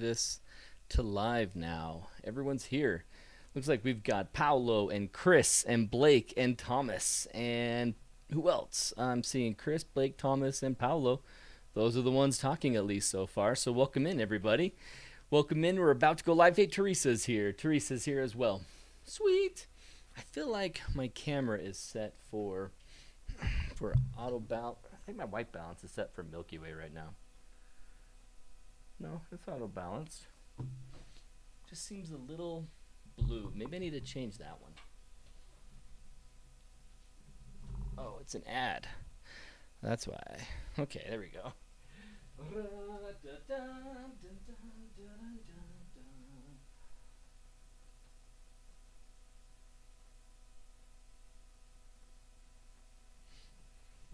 this to live now. Everyone's here. Looks like we've got Paolo and Chris and Blake and Thomas. And who else? I'm seeing Chris, Blake, Thomas, and Paolo. Those are the ones talking at least so far. So welcome in, everybody. Welcome in. We're about to go live. Hey, Teresa's here. Teresa's here as well. Sweet. I feel like my camera is set for auto balance. I think my white balance is set for Milky Way right now. No, it's auto balanced. Just seems a little blue. Maybe I need to change that one. Oh, it's an ad. That's why. Okay, there we go. I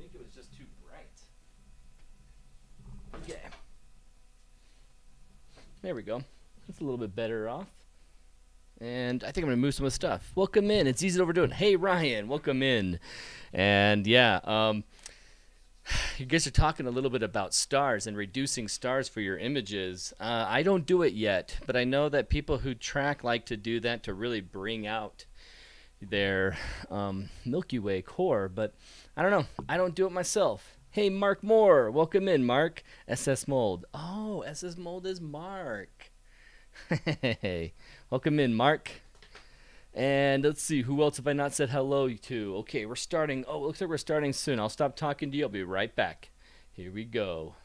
think it was just too bright. Okay. There we go. It's a little bit better off. And I think I'm going to move some of the stuff. Welcome in. It's easy to overdo it. Hey, Ryan. Welcome in. And yeah, you guys are talking a little bit about stars and reducing stars for your images. I don't do it yet, but I know that people who track like to do that to really bring out their Milky Way core, but I don't know. I don't do it myself. Hey, Mark Moore. Welcome in, Mark. SS Mold. Oh, SS Mold is Mark. Hey, welcome in, Mark. And let's see, who else have I not said hello to? Okay, we're starting. Oh, it looks like we're starting soon. I'll stop talking to you. I'll be right back. Here we go.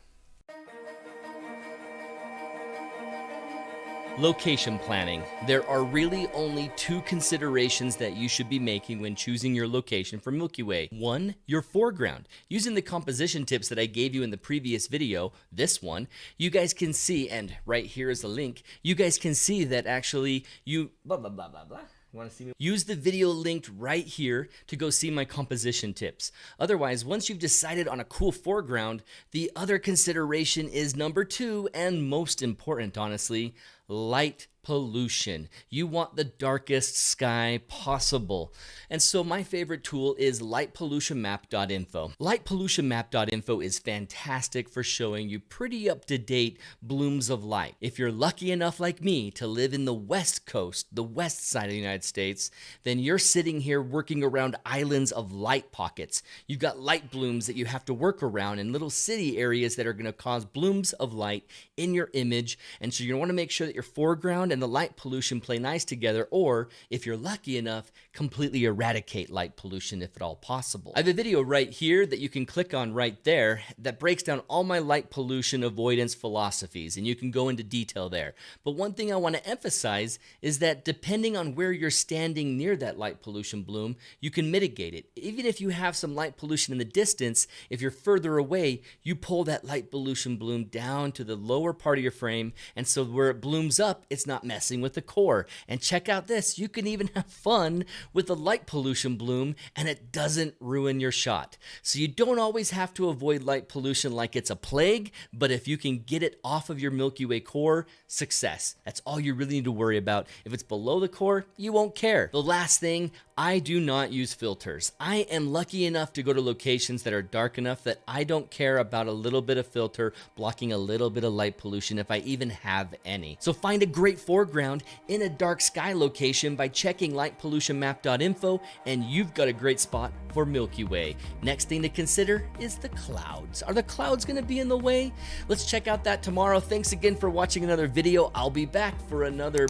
Location planning. There are really only two considerations that you should be making when choosing your location for Milky Way. One, your foreground. Using the composition tips that I gave you in the previous video, this one, you guys can see, and right here is a link, you guys can see that actually you blah, blah, blah, blah, blah. You want to see me? Use the video linked right here to go see my composition tips. Otherwise, once you've decided on a cool foreground, the other consideration is number two, and most important, honestly, light pollution. You want the darkest sky possible. And so my favorite tool is lightpollutionmap.info. Lightpollutionmap.info is fantastic for showing you pretty up-to-date blooms of light. If you're lucky enough like me to live in the West Coast, the west side of the United States, then you're sitting here working around islands of light pockets. You've got light blooms that you have to work around in little city areas that are going to cause blooms of light in your image. And so you want to make sure that your foreground and the light pollution play nice together, or if you're lucky enough, completely eradicate light pollution if at all possible. I have a video right here that you can click on right there that breaks down all my light pollution avoidance philosophies, and you can go into detail there. But one thing I want to emphasize is that depending on where you're standing near that light pollution bloom, you can mitigate it. Even if you have some light pollution in the distance, if you're further away, you pull that light pollution bloom down to the lower part of your frame, and so where it blooms up, it's not messing with the core. And check out this, you can even have fun with the light pollution bloom and it doesn't ruin your shot. So you don't always have to avoid light pollution like it's a plague, but if you can get it off of your Milky Way core, success. That's all you really need to worry about. If it's below the core, you won't care. The last thing, I do not use filters. I am lucky enough to go to locations that are dark enough that I don't care about a little bit of filter blocking a little bit of light pollution if I even have any. So find a great foreground in a dark sky location by checking lightpollutionmap.info and you've got a great spot for Milky Way. Next thing to consider is the clouds. Are the clouds going to be in the way? Let's check out that tomorrow. Thanks again for watching another video. I'll be back for another.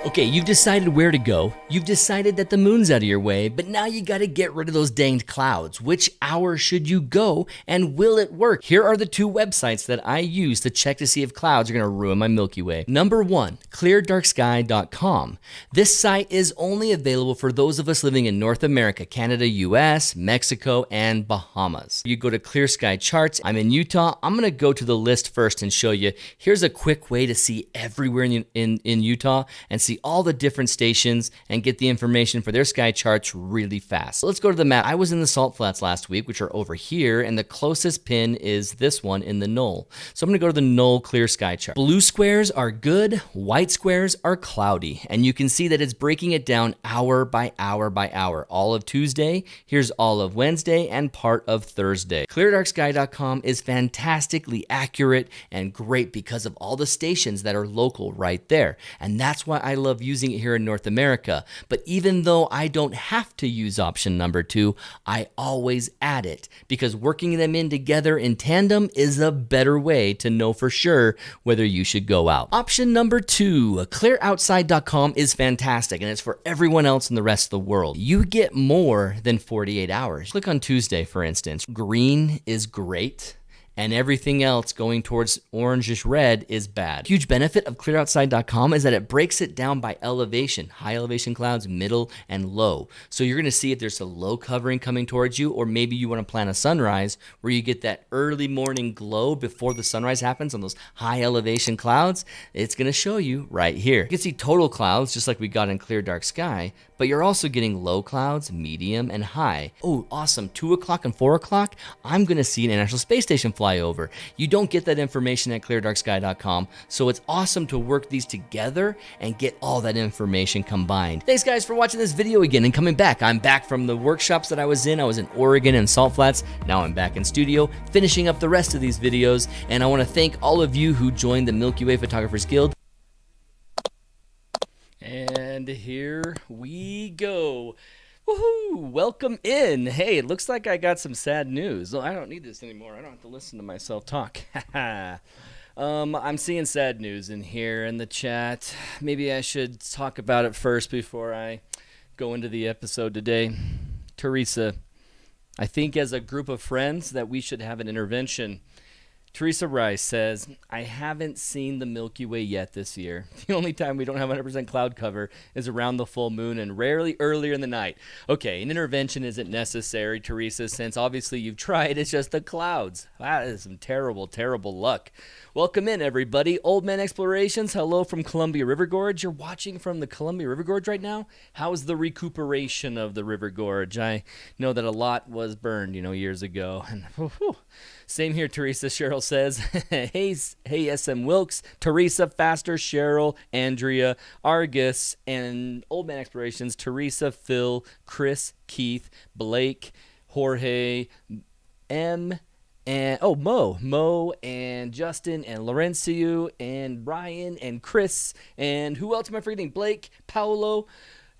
Okay, you've decided where to go. You've decided that the moon's out of your way, but now you gotta get rid of those danged clouds. Which hour should you go, and will it work? Here are the two websites that I use to check to see if clouds are gonna ruin my Milky Way. Number one, cleardarksky.com. This site is only available for those of us living in North America, Canada, US, Mexico, and Bahamas. You go to Clear Sky Charts. I'm in Utah. I'm gonna go to the list first and show you. Here's a quick way to see everywhere in Utah and see all the different stations and get the information for their sky charts really fast. So let's go to the map. I was in the Salt Flats last week, which are over here, and the closest pin is this one in the Knoll. So I'm gonna go to the Knoll clear sky chart. Blue squares are good, white squares are cloudy, and you can see that it's breaking it down hour by hour by hour. All of Tuesday, here's all of Wednesday, and part of Thursday. ClearDarkSky.com is fantastically accurate and great because of all the stations that are local right there. And that's why I love using it here in North America. But even though I don't have to use option number 2, I always add it because working them in together in tandem is a better way to know for sure whether you should go out. Option number 2, ClearOutside.com is fantastic and it's for everyone else in the rest of the world. You get more than 48 hours. Click on Tuesday, for instance. Green is great, and everything else going towards orangish red is bad. Huge benefit of ClearOutside.com is that it breaks it down by elevation, high elevation clouds, middle, and low. So you're gonna see if there's a low covering coming towards you, or maybe you wanna plan a sunrise where you get that early morning glow before the sunrise happens on those high elevation clouds. It's gonna show you right here. You can see total clouds just like we got in Clear Dark Sky, but you're also getting low clouds, medium, and high. Oh, awesome, 2 o'clock and 4 o'clock, I'm gonna see an International Space Station fly over. You don't get that information at cleardarksky.com, so it's awesome to work these together and get all that information combined. Thanks guys for watching this video again and coming back. I'm back from the workshops that I was in. I was in Oregon and Salt Flats. Now I'm back in studio, finishing up the rest of these videos, and I wanna thank all of you who joined the Milky Way Photographers Guild. And here we go. Woohoo! Welcome in. Hey, it looks like I got some sad news. I don't need this anymore. I don't have to listen to myself talk. I'm seeing sad news in here in the chat. Maybe I should talk about it first before I go into the episode today. Teresa, I think as a group of friends that we should have an intervention. Teresa Rice says, I haven't seen the Milky Way yet this year. The only time we don't have 100% cloud cover is around the full moon and rarely earlier in the night. Okay, an intervention isn't necessary, Teresa, since obviously you've tried. It's just the clouds. That is some terrible, terrible luck. Welcome in, everybody. Old Man Explorations, hello from Columbia River Gorge. You're watching from the Columbia River Gorge right now? How's the recuperation of the River Gorge? I know that a lot was burned, years ago. And whew. Same here, Teresa. Cheryl says, hey, SM Wilkes, Teresa, Faster, Cheryl, Andrea, Argus, and Old Man Explorations, Teresa, Phil, Chris, Keith, Blake, Jorge, M, and Mo, and Justin, and Laurencio, and Brian, and Chris, and who else am I forgetting? Blake, Paolo,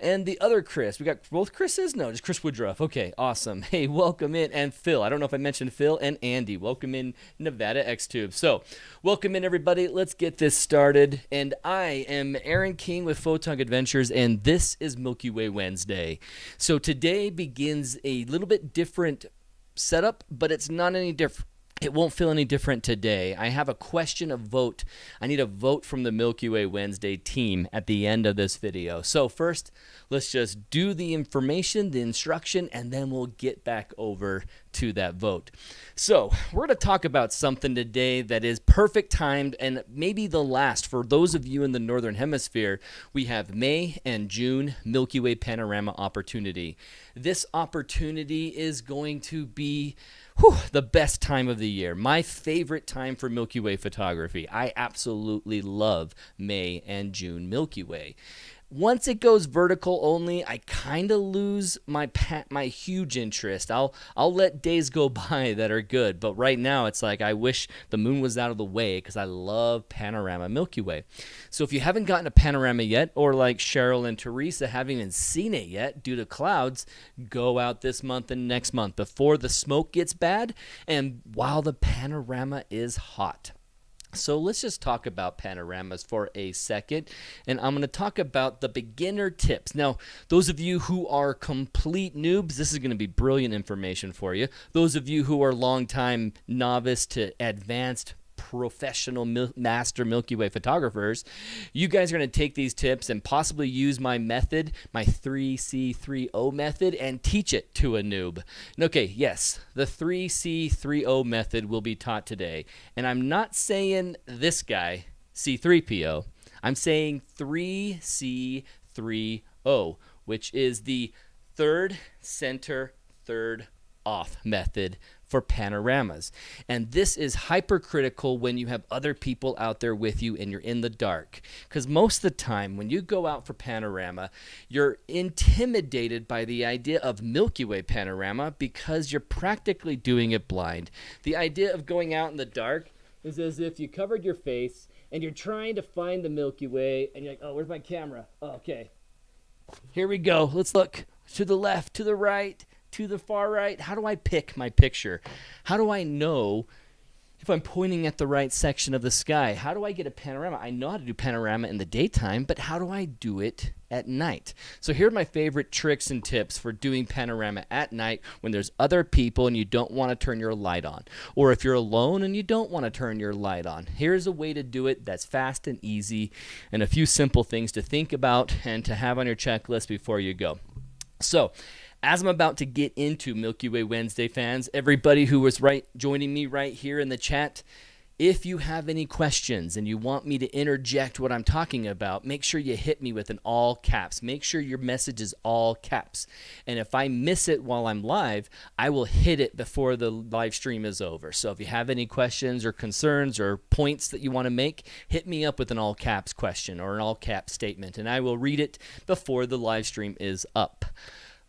and the other Chris. We got both Chris's? No, just Chris Woodruff. Okay, awesome. Hey, welcome in. And Phil. I don't know if I mentioned Phil and Andy. Welcome in, Nevada X-Tube. So, welcome in, everybody. Let's get this started. And I am Aaron King with Photog Adventures, and this is Milky Way Wednesday. So, today begins a little bit different setup, but it's not any different. It won't feel any different today. I have a question, a vote. I need a vote from the Milky Way Wednesday team at the end of this video. So first, let's just do the information, the instruction, and then we'll get back over to that vote. So we're going to talk about something today that is perfect timed and maybe the last. For those of you in the Northern Hemisphere, we have May and June Milky Way Panorama opportunity. This opportunity is going to be the best time of the year. My favorite time for Milky Way photography. I absolutely love May and June Milky Way. Once it goes vertical only, I kind of lose my huge interest. I'll let days go by that are good, but right now it's like I wish the moon was out of the way because I love Panorama Milky Way. So if you haven't gotten a Panorama yet, or like Cheryl and Teresa haven't even seen it yet due to clouds, go out this month and next month before the smoke gets bad and while the Panorama is hot. So let's just talk about panoramas for a second, and I'm going to talk about the beginner tips. Now, those of you who are complete noobs, this is going to be brilliant information for you. Those of you who are longtime novice to advanced professional master Milky Way photographers, you guys are going to take these tips and possibly use my method, my 3C-3O method, and teach it to a noob. Okay, yes, the 3C-3O method will be taught today. And I'm not saying this guy, C3PO. I'm saying 3-C-3-O, which is the third center, third off method for panoramas. And this is hypercritical when you have other people out there with you and you're in the dark. Because most of the time when you go out for panorama, you're intimidated by the idea of Milky Way panorama because you're practically doing it blind. The idea of going out in the dark is as if you covered your face and you're trying to find the Milky Way and you're like, oh, where's my camera? Oh, okay. Here we go. Let's look to the left, to the right, to the far right. How do I pick my picture? How do I know if I'm pointing at the right section of the sky? How do I get a panorama? I know how to do panorama in the daytime, but how do I do it at night? So here are my favorite tricks and tips for doing panorama at night when there's other people and you don't want to turn your light on. Or if you're alone and you don't want to turn your light on. Here's a way to do it that's fast and easy and a few simple things to think about and to have on your checklist before you go. So, as I'm about to get into Milky Way Wednesday, fans, everybody who was joining me right here in the chat, if you have any questions and you want me to interject what I'm talking about, make sure you hit me with an all caps. Make sure your message is all caps. And if I miss it while I'm live, I will hit it before the live stream is over. So if you have any questions or concerns or points that you want to make, hit me up with an all caps question or an all caps statement, and I will read it before the live stream is up.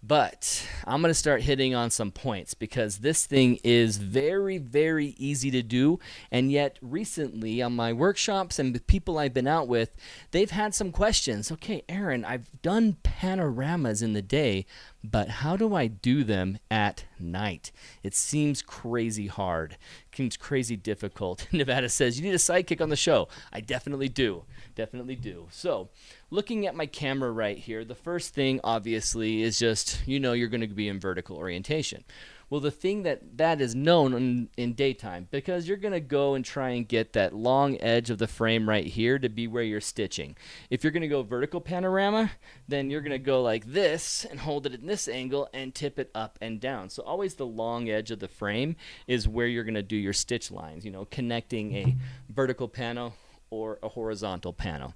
But I'm going to start hitting on some points because this thing is very, very easy to do. And yet recently on my workshops and the people I've been out with, they've had some questions. Okay, Aaron, I've done panoramas in the day, but how do I do them at night? It seems crazy hard. It seems crazy difficult. Nevada says, you need a sidekick on the show. I definitely do. Definitely do. So, looking at my camera right here, the first thing obviously is just, you're going to be in vertical orientation. Well, the thing that is known in daytime, because you're going to go and try and get that long edge of the frame right here to be where you're stitching. If you're going to go vertical panorama, then you're going to go like this and hold it in this angle and tip it up and down. So always the long edge of the frame is where you're going to do your stitch lines, connecting a vertical panel or a horizontal panel.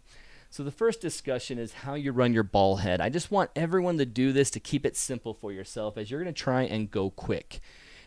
So the first discussion is how you run your ball head. I just want everyone to do this to keep it simple for yourself as you're going to try and go quick.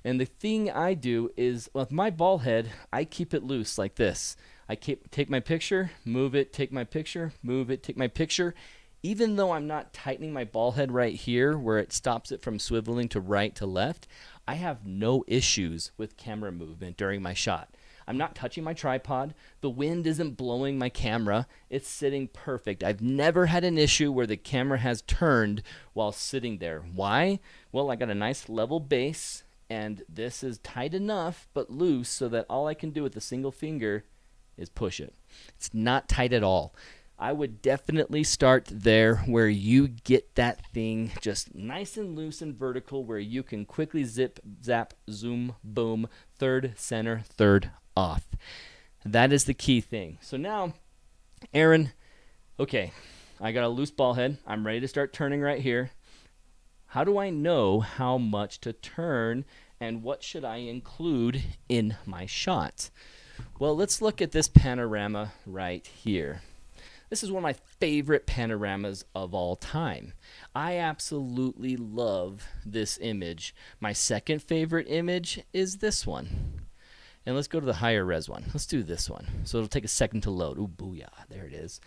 And the thing I do is with my ball head, I keep it loose like this. I take my picture, move it, take my picture, move it, take my picture. Even though I'm not tightening my ball head right here where it stops it from swiveling to right to left, I have no issues with camera movement during my shot. I'm not touching my tripod. The wind isn't blowing my camera. It's sitting perfect. I've never had an issue where the camera has turned while sitting there. Why? Well, I got a nice level base, and this is tight enough but loose so that all I can do with a single finger is push it. It's not tight at all. I would definitely start there where you get that thing just nice and loose and vertical where you can quickly zip, zap, zoom, boom, third, center, third, off. That is the key thing. So now, Aaron, okay, I got a loose ball head. I'm ready to start turning right here. How do I know how much to turn and what should I include in my shot? Well, let's look at this panorama right here. This is one of my favorite panoramas of all time. I absolutely love this image. My second favorite image is this one. And let's go to the higher res one. Let's do this one. So it'll take a second to load. Ooh, booyah. There it is.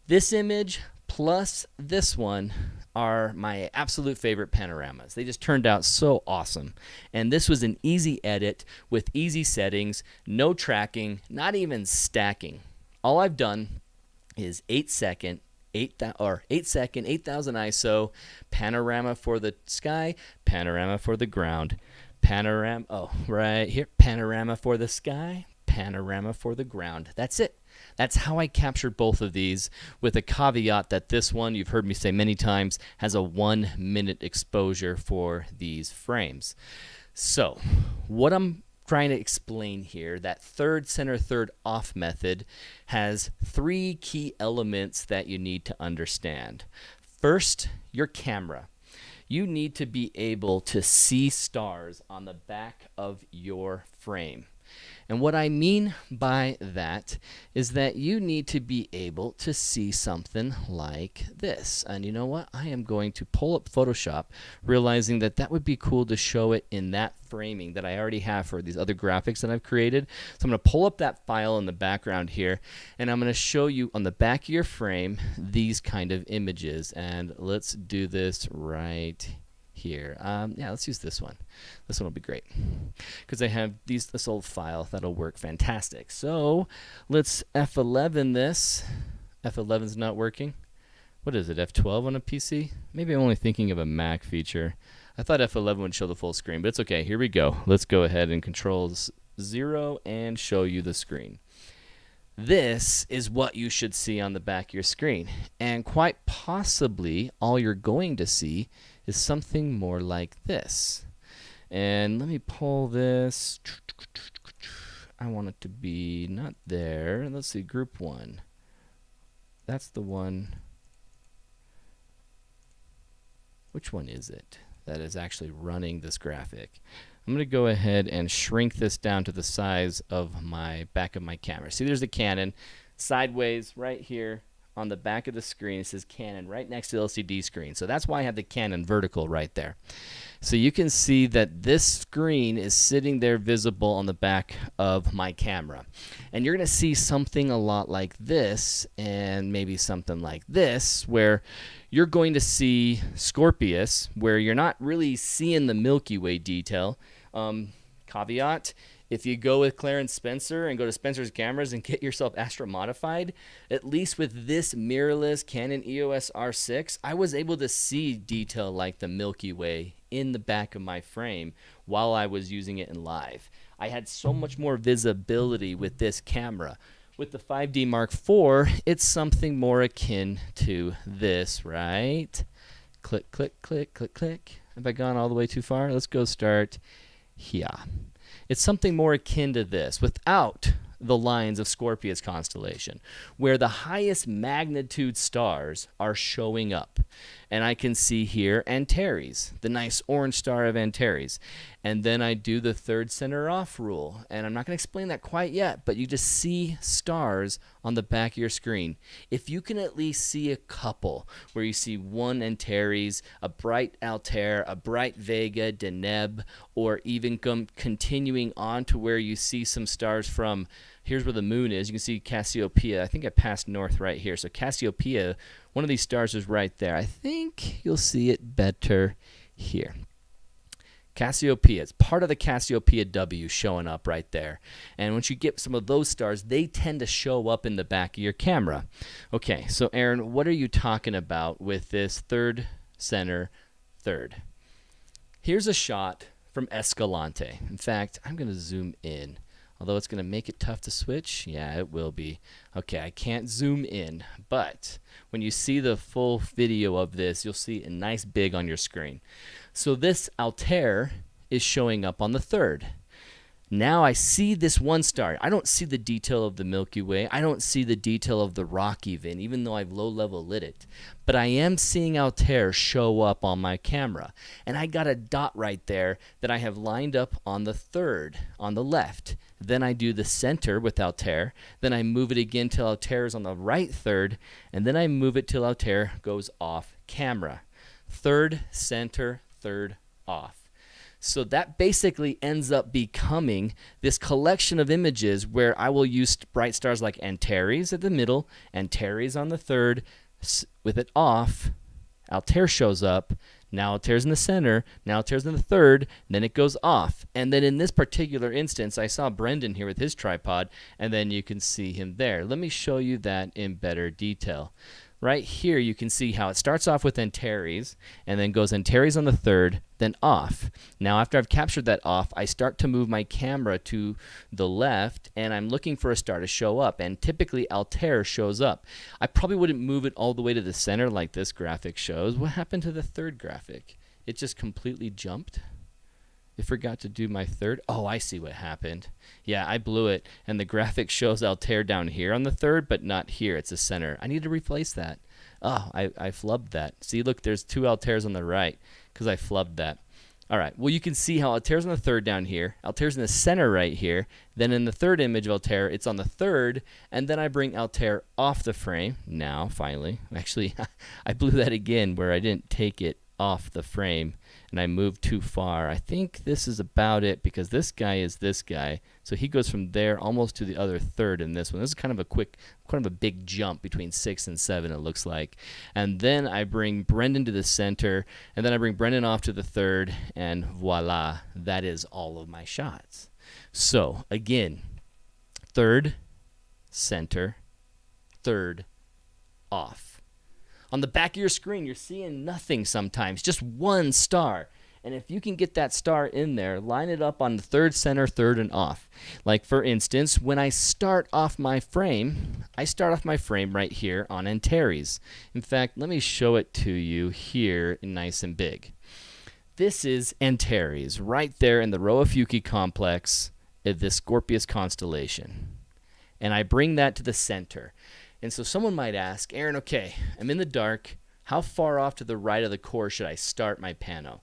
This image plus this one are my absolute favorite panoramas. They just turned out so awesome. And this was an easy edit with easy settings, no tracking, not even stacking. All I've done is 8 second 8,000 ISO, panorama for the sky, panorama for the ground, panorama, right here, panorama for the sky, panorama for the ground. That's it. That's how I captured both of these, with a caveat that this one, you've heard me say many times, has a 1-minute exposure for these frames. So, what I'm trying to explain here, that third center, third off method has 3 key elements that you need to understand. First, your camera. You need to be able to see stars on the back of your frame. And what I mean by that is that you need to be able to see something like this. And you know what? I am going to pull up Photoshop, realizing that that would be cool to show it in that framing that I already have for these other graphics that I've created. So I'm going to pull up that file in the background here, and I'm going to show you on the back of your frame these kind of images. And let's do this right here. Yeah, let's use this one. This one will be great because I have this old file that'll work fantastic. So let's F11 this. F11's not working. What is it, F12 on a PC? Maybe I'm only thinking of a Mac feature. I thought F11 would show the full screen, but it's okay. Here we go. Let's go ahead and Control 0 and show you the screen. This is what you should see on the back of your screen. And quite possibly all you're going to see is something more like this. And let me pull this. I want it to be not there. Let's see, group 1. That's the one. Which one is it that is actually running this graphic? I'm going to go ahead and shrink this down to the size of my back of my camera. See, there's a Canon sideways right here on the back of the screen. It says Canon right next to the LCD screen. So that's why I have the Canon vertical right there. So you can see that this screen is sitting there visible on the back of my camera. And you're going to see something a lot like this and maybe something like this, where you're going to see Scorpius, where you're not really seeing the Milky Way detail. Caveat, if you go with Clarence Spencer and go to Spencer's Cameras and get yourself Astro modified, at least with this mirrorless Canon EOS R6, I was able to see detail like the Milky Way in the back of my frame while I was using it in live. I had so much more visibility with this camera. With the 5D Mark IV, it's something more akin to this, right? Click, click, click, click, click. Have I gone all the way too far? Let's go start here. It's something more akin to this without the lines of Scorpius constellation, where the highest magnitude stars are showing up. And I can see here Antares, the nice orange star of Antares. And then I do the third center off rule. And I'm not going to explain that quite yet, but you just see stars on the back of your screen. If you can at least see a couple, where you see one Antares, a bright Altair, a bright Vega, Deneb, or even continuing on to where you see some stars from, here's where the moon is. You can see Cassiopeia. I think I passed north right here. So Cassiopeia, one of these stars is right there. I think you'll see it better here. Cassiopeia, it's part of the Cassiopeia W showing up right there. And once you get some of those stars, they tend to show up in the back of your camera. Okay, so Aaron, what are you talking about with this third center third? Here's a shot from Escalante. In fact, I'm going to zoom in. Although it's going to make it tough to switch. Yeah, it will be. Okay, I can't zoom in, but when you see the full video of this, you'll see it nice big on your screen. So this Altair is showing up on the third. Now I see this one star. I don't see the detail of the Milky Way. I don't see the detail of the rock even though I've low-level lit it. But I am seeing Altair show up on my camera. And I got a dot right there that I have lined up on the third, on the left. Then I do the center with Altair. Then I move it again till Altair is on the right third. And then I move it till Altair goes off camera. Third, center, third, off. So that basically ends up becoming this collection of images where I will use bright stars like Antares at the middle, Antares on the third, with it off, Altair shows up, now Altair's in the center, now Altair's in the third, then it goes off. And then in this particular instance, I saw Brendan here with his tripod, and then you can see him there. Let me show you that in better detail. Right here, you can see how it starts off with Antares, and then goes Antares on the third, then off. Now, after I've captured that off, I start to move my camera to the left, and I'm looking for a star to show up, and typically Altair shows up. I probably wouldn't move it all the way to the center like this graphic shows. What happened to the third graphic? It just completely jumped. I forgot to do my third. Oh, I see what happened. Yeah, I blew it, and the graphic shows Altair down here on the third, but not here. It's the center. I need to replace that. Oh, I flubbed that. See, look, there's two Altairs on the right because I flubbed that. All right, well, you can see how Altair's on the third down here. Altair's in the center right here. Then in the third image of Altair, it's on the third, and then I bring Altair off the frame. Now, finally, actually, I blew that again where I didn't take it off the frame, and I moved too far. I think this is about it because this guy is this guy. So he goes from there almost to the other third in this one. This is kind of a quick, kind of a big jump between 6 and 7, it looks like. And then I bring Brendan to the center, and then I bring Brendan off to the third, and voila, that is all of my shots. So again, third, center, third, off. On the back of your screen, you're seeing nothing sometimes, just one star. And if you can get that star in there, line it up on the third, center, third, and off. Like, for instance, when I start off my frame, I start off my frame right here on Antares. In fact, let me show it to you here nice and big. This is Antares, right there in the Rho-Ophiuchi complex of the Scorpius constellation. And I bring that to the center. And so someone might ask, Aaron, okay, I'm in the dark. How far off to the right of the core should I start my pano?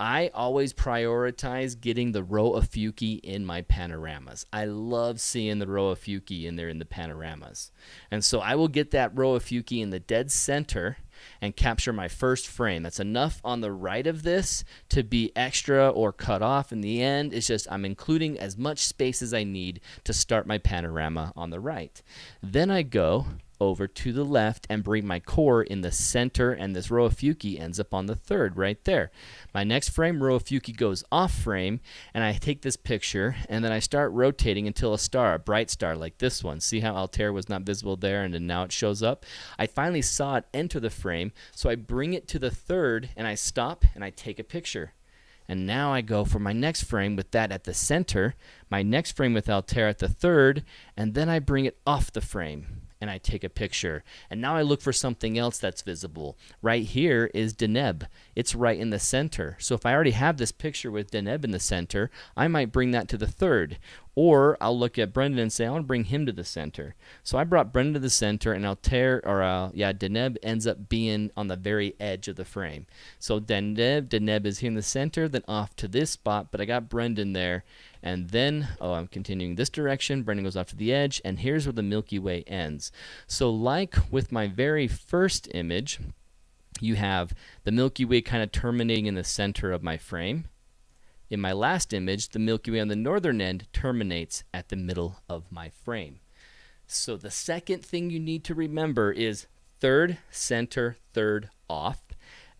I always prioritize getting the Rho-Ophiuchi in my panoramas. I love seeing the Rho-Ophiuchi in there in the panoramas. And so I will get that Rho-Ophiuchi in the dead center and capture my first frame. That's enough on the right of this to be extra or cut off in the end. It's just I'm including as much space as I need to start my panorama on the right. Then I go over to the left and bring my core in the center, and this Rho-Ophiuchi ends up on the third right there. My next frame, Rho-Ophiuchi goes off frame, and I take this picture, and then I start rotating until a star, a bright star like this one. See how Altair was not visible there, and then now it shows up? I finally saw it enter the frame, so I bring it to the third, and I stop, and I take a picture. And now I go for my next frame with that at the center, my next frame with Altair at the third, and then I bring it off the frame. And I take a picture. And now I look for something else that's visible. Right here is Deneb. It's right in the center. So if I already have this picture with Deneb in the center, I might bring that to the third. Or I'll look at Brendan and say, I want to bring him to the center. So I brought Brendan to the center, and Deneb ends up being on the very edge of the frame. So Deneb is here in the center, then off to this spot, but I got Brendan there. And then, I'm continuing this direction. Brendan goes off to the edge, and here's where the Milky Way ends. So like with my very first image, you have the Milky Way kind of terminating in the center of my frame. In my last image, the Milky Way on the northern end terminates at the middle of my frame. So the second thing you need to remember is third, center, third, off,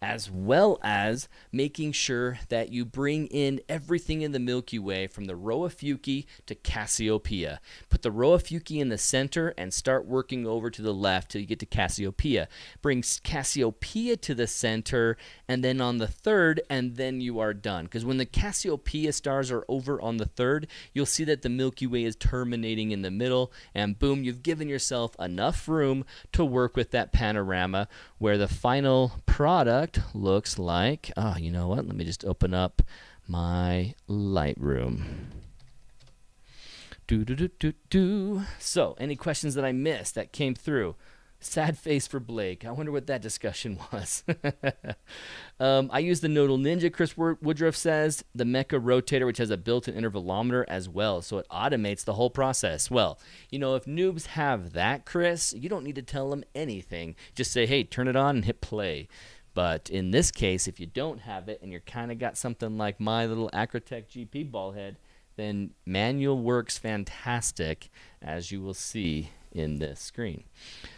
as well as making sure that you bring in everything in the Milky Way from the Rho-Ophiuchi to Cassiopeia. Put the Rho-Ophiuchi in the center and start working over to the left till you get to Cassiopeia. Bring Cassiopeia to the center and then on the third, and then you are done. Because when the Cassiopeia stars are over on the third, you'll see that the Milky Way is terminating in the middle, and boom, you've given yourself enough room to work with that panorama where the final product looks like, you know what? Let me just open up my Lightroom. So, any questions that I missed that came through? Sad face for Blake. I wonder what that discussion was. I use the Nodal Ninja, Chris Woodruff says, the Mecha Rotator, which has a built-in intervalometer as well, so it automates the whole process. Well, you know, if noobs have that, Chris, you don't need to tell them anything. Just say, hey, turn it on and hit play. But in this case, if you don't have it and you're kind of got something like my little Acrotech GP ball head, then manual works fantastic, as you will see in this screen.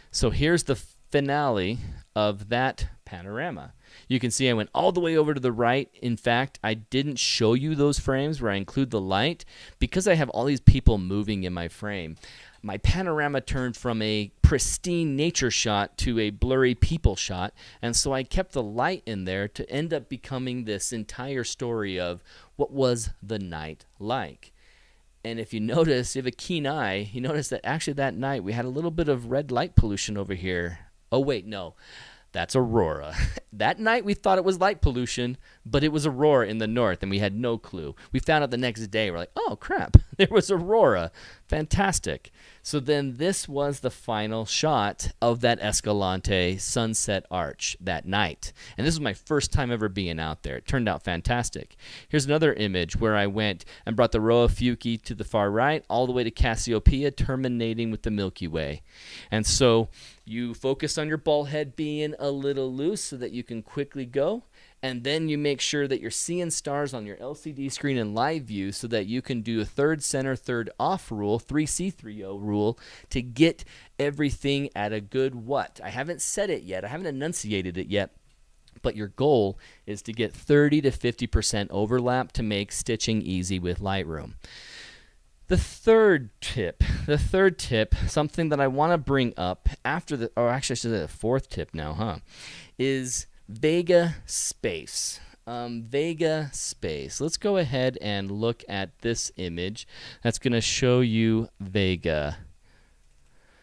So here's the finale of that panorama. You can see I went all the way over to the right. In fact, I didn't show you those frames where I include the light because I have all these people moving in my frame. My panorama turned from a pristine nature shot to a blurry people shot, and so I kept the light in there to end up becoming this entire story of what was the night like. And if you notice, you have a keen eye, you notice that actually that night we had a little bit of red light pollution over here. Oh wait, no, that's aurora. That night we thought it was light pollution, but it was aurora in the north, and we had no clue. We found out the next day, we're like, oh crap, There was aurora. Fantastic. So then this was the final shot of that Escalante sunset arch that night. And this was my first time ever being out there. It turned out fantastic. Here's another image where I went and brought the Rho Ophiuchi to the far right, all the way to Cassiopeia, terminating with the Milky Way. And so you focus on your ball head being a little loose so that you can quickly go. And then you make sure that you're seeing stars on your LCD screen in live view so that you can do a third center, third off rule, 3C3O rule, to get everything at a good what? I haven't said it yet. I haven't enunciated it yet. But your goal is to get 30 to 50% overlap to make stitching easy with Lightroom. The third tip, something that I want to bring up after the, or actually I should say the fourth tip now, is Vega space. Vega space. Let's go ahead and look at this image that's going to show you Vega.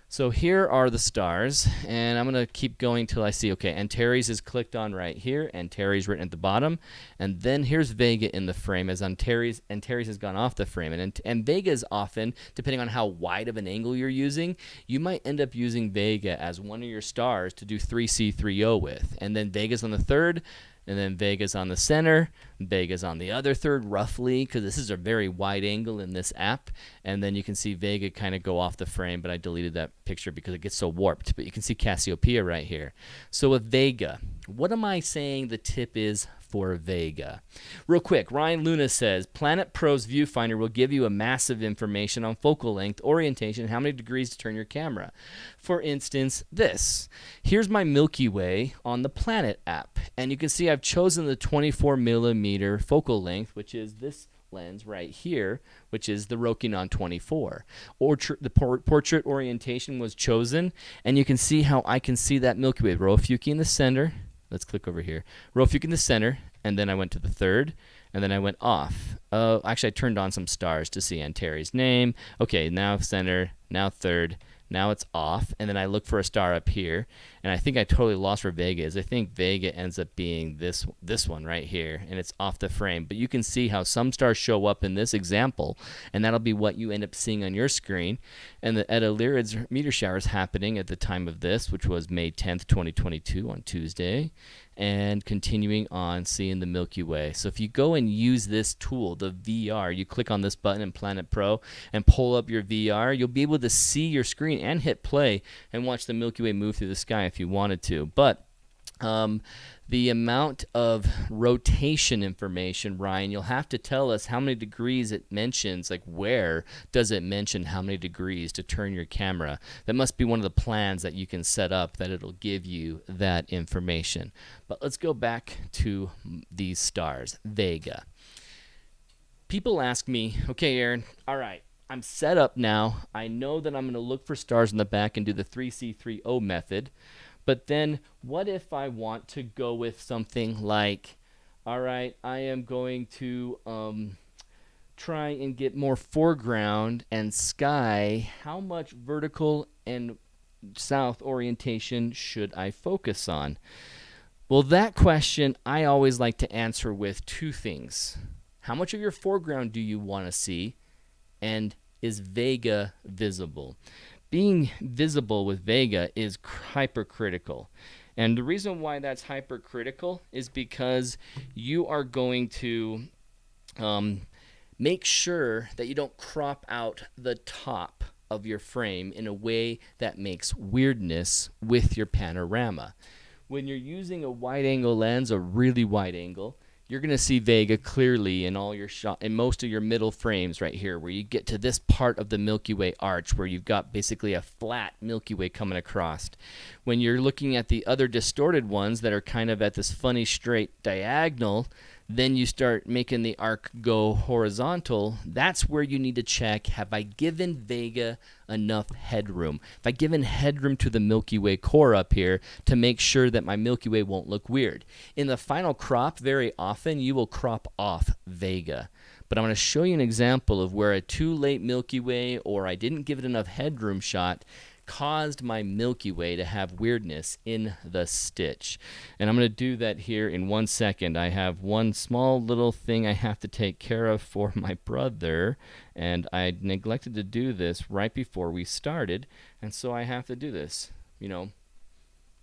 So here are the stars, and I'm going to keep going till I see, okay, Antares is clicked on right here, Antares written at the bottom, and then here's Vega in the frame as Antares has gone off the frame. And Vega is often, depending on how wide of an angle you're using, you might end up using Vega as one of your stars to do 3C3O with, and then Vega's on the third, and then Vega's on the center, Vega's on the other third roughly, because this is a very wide angle in this app, and then you can see Vega kind of go off the frame, but I deleted that picture because it gets so warped, but you can see Cassiopeia right here. So with Vega, what am I saying the tip is for Vega? Real quick, Ryan Luna says, Planet Pro's viewfinder will give you a massive information on focal length, orientation, how many degrees to turn your camera. For instance, this. Here's my Milky Way on the Planet app, and you can see I've chosen the 24 millimeter focal length, which is this lens right here, which is the Rokinon 24. The portrait orientation was chosen, and you can see how I can see that Milky Way. Rho Ophiuchi in the center. Let's click over here. Rho Ophiuchi in the center, and then I went to the third, and then I went off. Actually, I turned on some stars to see Antares' name. Okay, now center, now third, now it's off, and then I look for a star up here, and I think I totally lost where Vega is. I think Vega ends up being this one right here, and it's off the frame. But you can see how some stars show up in this example, and that'll be what you end up seeing on your screen. And the Eta Lyrids meteor shower is happening at the time of this, which was May 10th, 2022 on Tuesday, and continuing on seeing the Milky Way. So if you go and use this tool, the VR, you click on this button in Planet Pro and pull up your VR, you'll be able to see your screen and hit play and watch the Milky Way move through the sky if you wanted to. But the amount of rotation information, Ryan, you'll have to tell us how many degrees it mentions, like where does it mention how many degrees to turn your camera. That must be one of the plans that you can set up that it'll give you that information. But let's go back to these stars, Vega. People ask me, okay, Aaron, all right, I'm set up now. I know that I'm going to look for stars in the back and do the 3C3O method. But then what if I want to go with something like, all right, I am going to try and get more foreground and sky. How much vertical and south orientation should I focus on? Well, that question I always like to answer with two things. How much of your foreground do you want to see? And is Vega visible? Being visible with Vega is hypercritical. And the reason why that's hypercritical is because you are going to make sure that you don't crop out the top of your frame in a way that makes weirdness with your panorama. When you're using a wide angle lens, a really wide angle, you're going to see Vega clearly in all your in most of your middle frames right here, where you get to this part of the Milky Way arch where you've got basically a flat Milky Way coming across. When you're looking at the other distorted ones that are kind of at this funny straight diagonal, then you start making the arc go horizontal. That's where you need to check, have I given Vega enough headroom? Have I given headroom to the Milky Way core up here to make sure that my Milky Way won't look weird? In the final crop, very often you will crop off Vega. But I'm going to show you an example of where a too late Milky Way or I didn't give it enough headroom shot caused my Milky Way to have weirdness in the stitch. And I'm going to do that here in 1 second. I have one small little thing I have to take care of for my brother, and I neglected to do this right before we started, and so I have to do this. You know,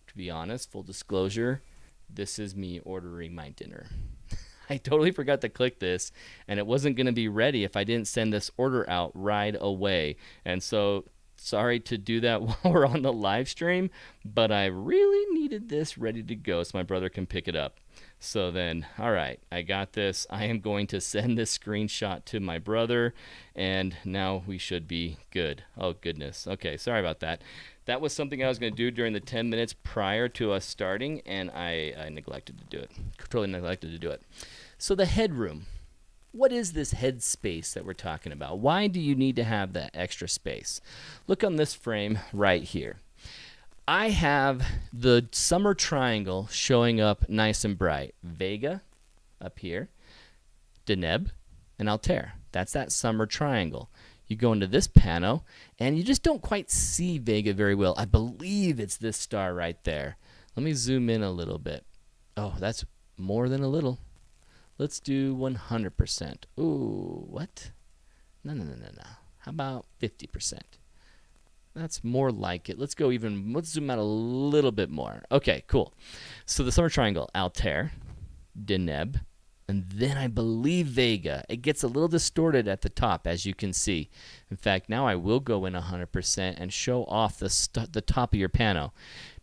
to be honest, full disclosure, this is me ordering my dinner. I totally forgot to click this, and it wasn't going to be ready if I didn't send this order out right away. And so, sorry to do that while we're on the live stream, but I really needed this ready to go so my brother can pick it up. So then, all right, I got this. I am going to send this screenshot to my brother, and now we should be good. Oh, goodness. Okay, sorry about that. That was something I was going to do during the 10 minutes prior to us starting, and I neglected to do it. Totally neglected to do it. So the headroom. What is this head space that we're talking about? Why do you need to have that extra space? Look on this frame right here. I have the summer triangle showing up nice and bright. Vega up here, Deneb, and Altair. That's that summer triangle. You go into this pano, and you just don't quite see Vega very well. I believe it's this star right there. Let me zoom in a little bit. Oh, that's more than a little. Let's do 100%. Ooh, what? No. How about 50%? That's more like it. Let's zoom out a little bit more. Okay, cool. So the summer triangle, Altair, Deneb, and then I believe Vega. It gets a little distorted at the top, as you can see. In fact, now I will go in 100% and show off the top of your pano.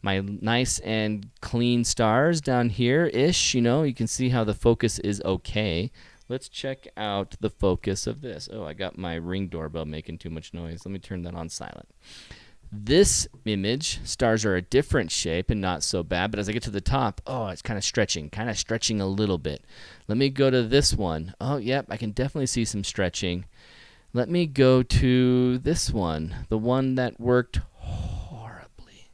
My nice and clean stars down here-ish, you can see how the focus is okay. Let's check out the focus of this. Oh, I got my Ring doorbell making too much noise. Let me turn that on silent. This image, stars are a different shape and not so bad, but as I get to the top, oh, it's kind of stretching a little bit. Let me go to this one. Oh, yep, I can definitely see some stretching. Let me go to this one, the one that worked horribly.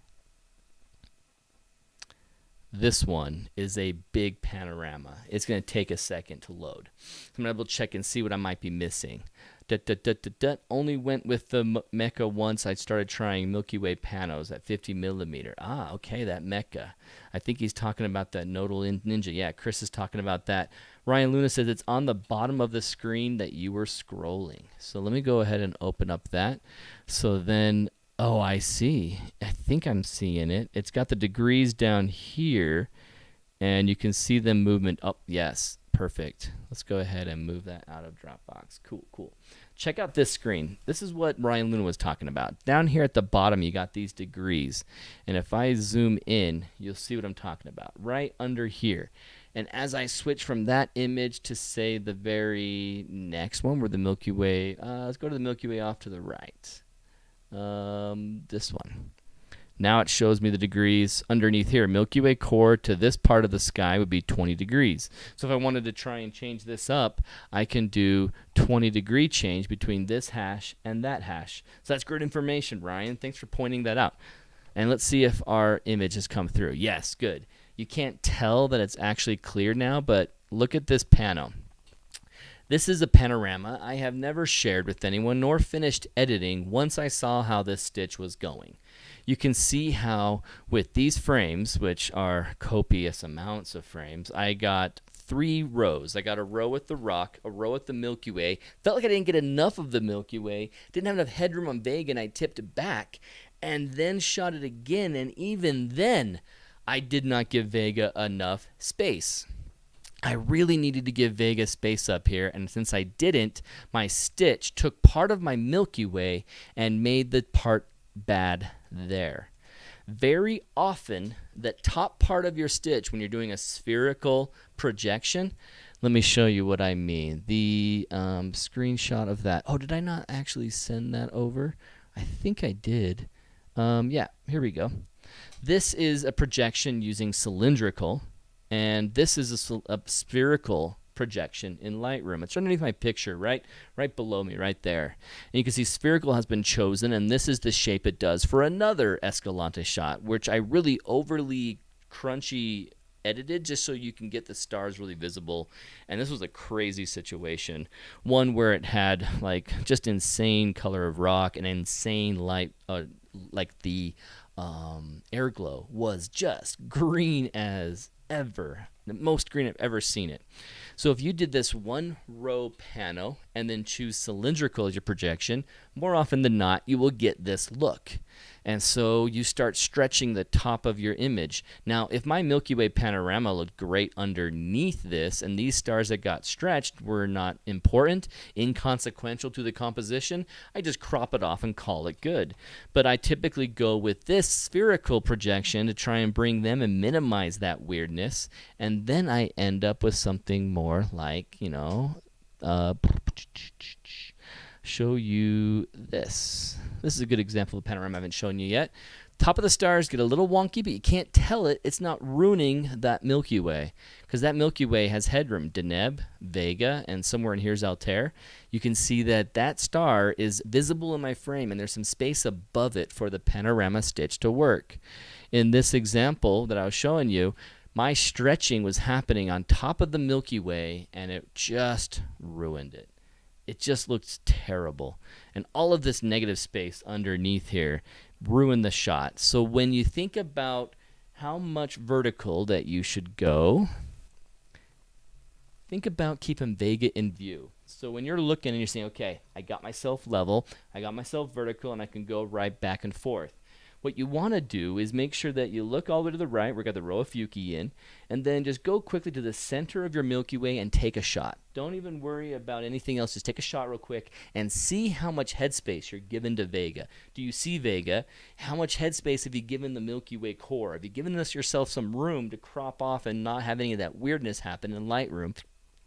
This one is a big panorama. It's going to take a second to load. I'm going to check and see what I might be missing. Only went with the Mecha once. I started trying Milky Way Panos at 50 millimeter. Ah, okay, that Mecha. I think he's talking about that Nodal Ninja. Yeah, Chris is talking about that. Ryan Luna says it's on the bottom of the screen that you were scrolling. So let me go ahead and open up that. So then, oh, I see. I think I'm seeing it. It's got the degrees down here, and you can see them movement up. Yes, perfect. Let's go ahead and move that out of Dropbox. Cool. Check out this screen. This is what Ryan Luna was talking about. Down here at the bottom, you got these degrees. And if I zoom in, you'll see what I'm talking about. Right under here. And as I switch from that image to, say, the very next one, where the Milky Way, let's go to the Milky Way off to the right. This one. Now it shows me the degrees underneath here. Milky Way core to this part of the sky would be 20 degrees. So if I wanted to try and change this up, I can do 20 degree change between this hash and that hash. So that's great information, Ryan. Thanks for pointing that out. And let's see if our image has come through. Yes, good. You can't tell that it's actually clear now, but look at this pano. This is a panorama I have never shared with anyone nor finished editing once I saw how this stitch was going. You can see how with these frames, which are copious amounts of frames, I got 3 rows. I got a row with the rock, a row with the Milky Way. Felt like I didn't get enough of the Milky Way, didn't have enough headroom on Vega, and I tipped it back and then shot it again, and even then I did not give Vega enough space. I really needed to give Vega space up here, and since I didn't, my stitch took part of my Milky Way and made the part bad there. Very often, the top part of your stitch, when you're doing a spherical projection, let me show you what I mean. The screenshot of that. Oh, did I not actually send that over? I think I did. Yeah, here we go. This is a projection using cylindrical, and this is a spherical projection in Lightroom. It's underneath my picture, right below me, right there. And you can see spherical has been chosen, and this is the shape it does for another Escalante shot, which I really overly crunchy edited just so you can get the stars really visible. And this was a crazy situation. One where it had like just insane color of rock and insane light, air glow was just green as ever, the most green I've ever seen it. So if you did this one row pano and then choose cylindrical as your projection, more often than not, you will get this look. And so you start stretching the top of your image. Now, if my Milky Way panorama looked great underneath this, and these stars that got stretched were not important, inconsequential to the composition, I just crop it off and call it good. But I typically go with this spherical projection to try and bring them and minimize that weirdness, and then I end up with something more like, show you this. This is a good example of a panorama I haven't shown you yet. Top of the stars get a little wonky, but you can't tell it. It's not ruining that Milky Way, because that Milky Way has headroom. Deneb, Vega, and somewhere in here is Altair. You can see that that star is visible in my frame, and there's some space above it for the panorama stitch to work. In this example that I was showing you, my stretching was happening on top of the Milky Way, and it just ruined it. It just looks terrible. And all of this negative space underneath here ruined the shot. So when you think about how much vertical that you should go, think about keeping Vega in view. So when you're looking and you're saying, okay, I got myself level, I got myself vertical, and I can go right back and forth. What you want to do is make sure that you look all the way to the right, we got the row of Fuki in, and then just go quickly to the center of your Milky Way and take a shot. Don't even worry about anything else. Just take a shot real quick and see how much headspace you're given to Vega. Do you see Vega? How much headspace have you given the Milky Way core? Have you given yourself some room to crop off and not have any of that weirdness happen in Lightroom?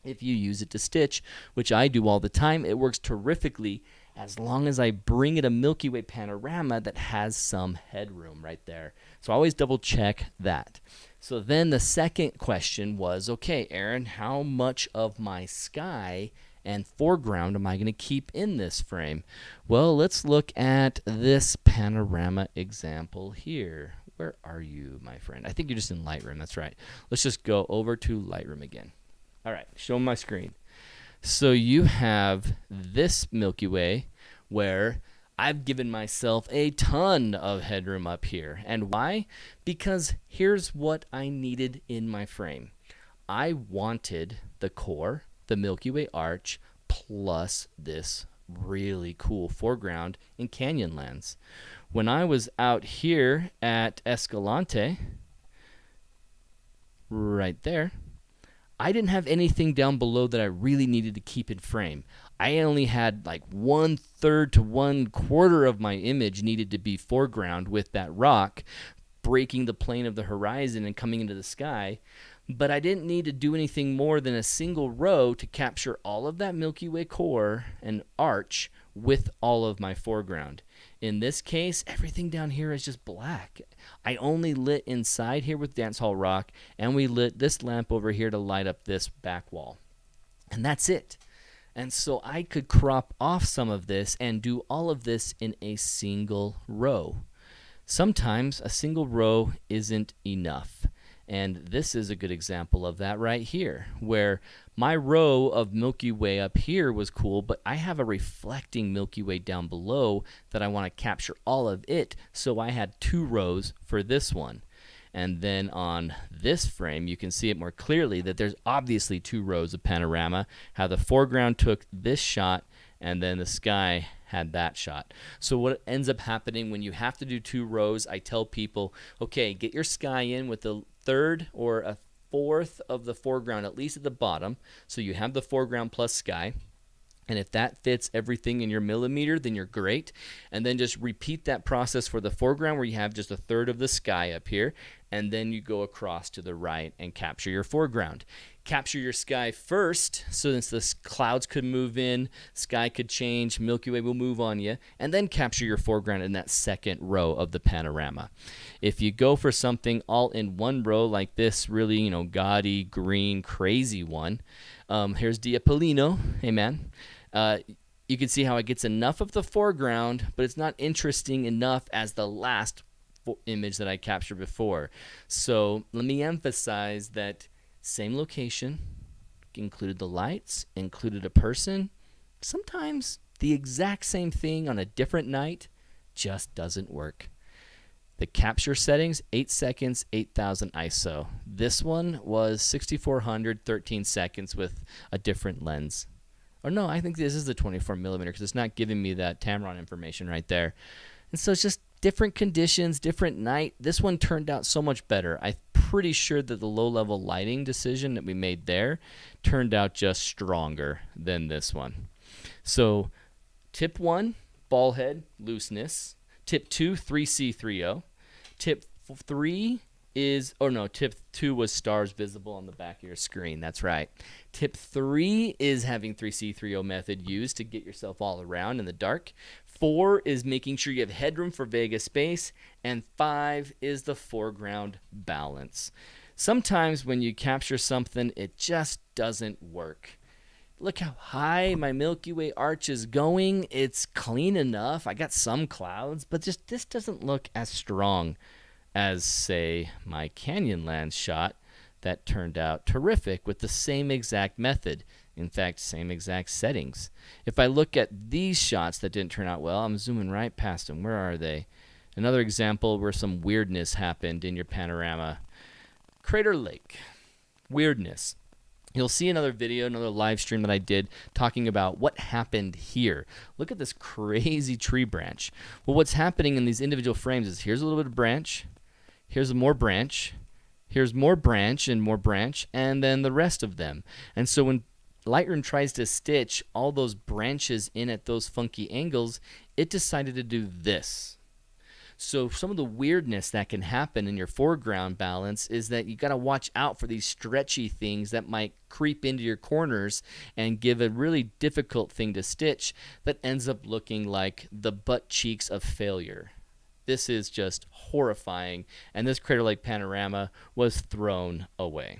If you use it to stitch, which I do all the time, it works terrifically as long as I bring it a Milky Way panorama that has some headroom right there. So always double check that. So then the second question was, okay, Aaron, how much of my sky and foreground am I going to keep in this frame? Well, let's look at this panorama example here. Where are you, my friend? I think you're just in Lightroom. That's right. Let's just go over to Lightroom again. All right, show my screen. So you have this Milky Way where I've given myself a ton of headroom up here. And why? Because here's what I needed in my frame. I wanted the core, the Milky Way arch, plus this really cool foreground in Canyonlands. When I was out here at Escalante, right there, I didn't have anything down below that I really needed to keep in frame. I only had like 1/3 to 1/4 of my image needed to be foreground with that rock breaking the plane of the horizon and coming into the sky. But I didn't need to do anything more than a single row to capture all of that Milky Way core and arch with all of my foreground. In this case, everything down here is just black. I only lit inside here with Dance Hall Rock, and we lit this lamp over here to light up this back wall. And that's it. And so I could crop off some of this and do all of this in a single row. Sometimes a single row isn't enough. And this is a good example of that right here, where my row of Milky Way up here was cool, but I have a reflecting Milky Way down below that I want to capture all of it, so I had 2 rows for this one. And then on this frame, you can see it more clearly that there's obviously 2 rows of panorama, how the foreground took this shot, and then the sky had that shot. So what ends up happening when you have to do 2 rows, I tell people, okay, get your sky in with the 1/3 or a 1/4 of the foreground, at least at the bottom, so you have the foreground plus sky. And if that fits everything in your millimeter, then you're great. And then just repeat that process for the foreground where you have just a 1/3 of the sky up here. And then you go across to the right and capture your foreground. Capture your sky first, so that the clouds could move in, sky could change, Milky Way will move on you, and then capture your foreground in that second row of the panorama. If you go for something all in one row like this really, gaudy, green, crazy one, here's Diapolino, hey man. You can see how it gets enough of the foreground, but it's not interesting enough as the last image that I captured before. So let me emphasize that same location, included the lights, included a person, sometimes the exact same thing on a different night, just doesn't work. The capture settings, 8 seconds, 8000 ISO. This one was 6400, 13 seconds with a different lens. Or no, I think this is the 24 millimeter because it's not giving me that Tamron information right there. And so it's just different conditions, different night. This one turned out so much better. I'm pretty sure that the low-level lighting decision that we made there turned out just stronger than this one. So tip 1, ball head, looseness. Tip 2, 3C3O. Tip 3 is, oh no, tip 2 was stars visible on the back of your screen. That's right. Tip 3 is having 3C3O method used to get yourself all around in the dark. 4 is making sure you have headroom for Vega space. And 5 is the foreground balance. Sometimes when you capture something, it just doesn't work. Look how high my Milky Way arch is going. It's clean enough. I got some clouds, but just this doesn't look as strong as, say, my Canyonlands shot that turned out terrific with the same exact method. In fact, same exact settings. If I look at these shots that didn't turn out well, I'm zooming right past them. Where are they? Another example where some weirdness happened in your panorama. Crater Lake. Weirdness. You'll see another video, another live stream that I did talking about what happened here. Look at this crazy tree branch. Well, what's happening in these individual frames is here's a little bit of branch, here's more branch, here's more branch, and then the rest of them. And so when Lightroom tries to stitch all those branches in at those funky angles, it decided to do this. So some of the weirdness that can happen in your foreground balance is that you got to watch out for these stretchy things that might creep into your corners and give a really difficult thing to stitch that ends up looking like the butt cheeks of failure. This is just horrifying, and this Crater Lake panorama was thrown away.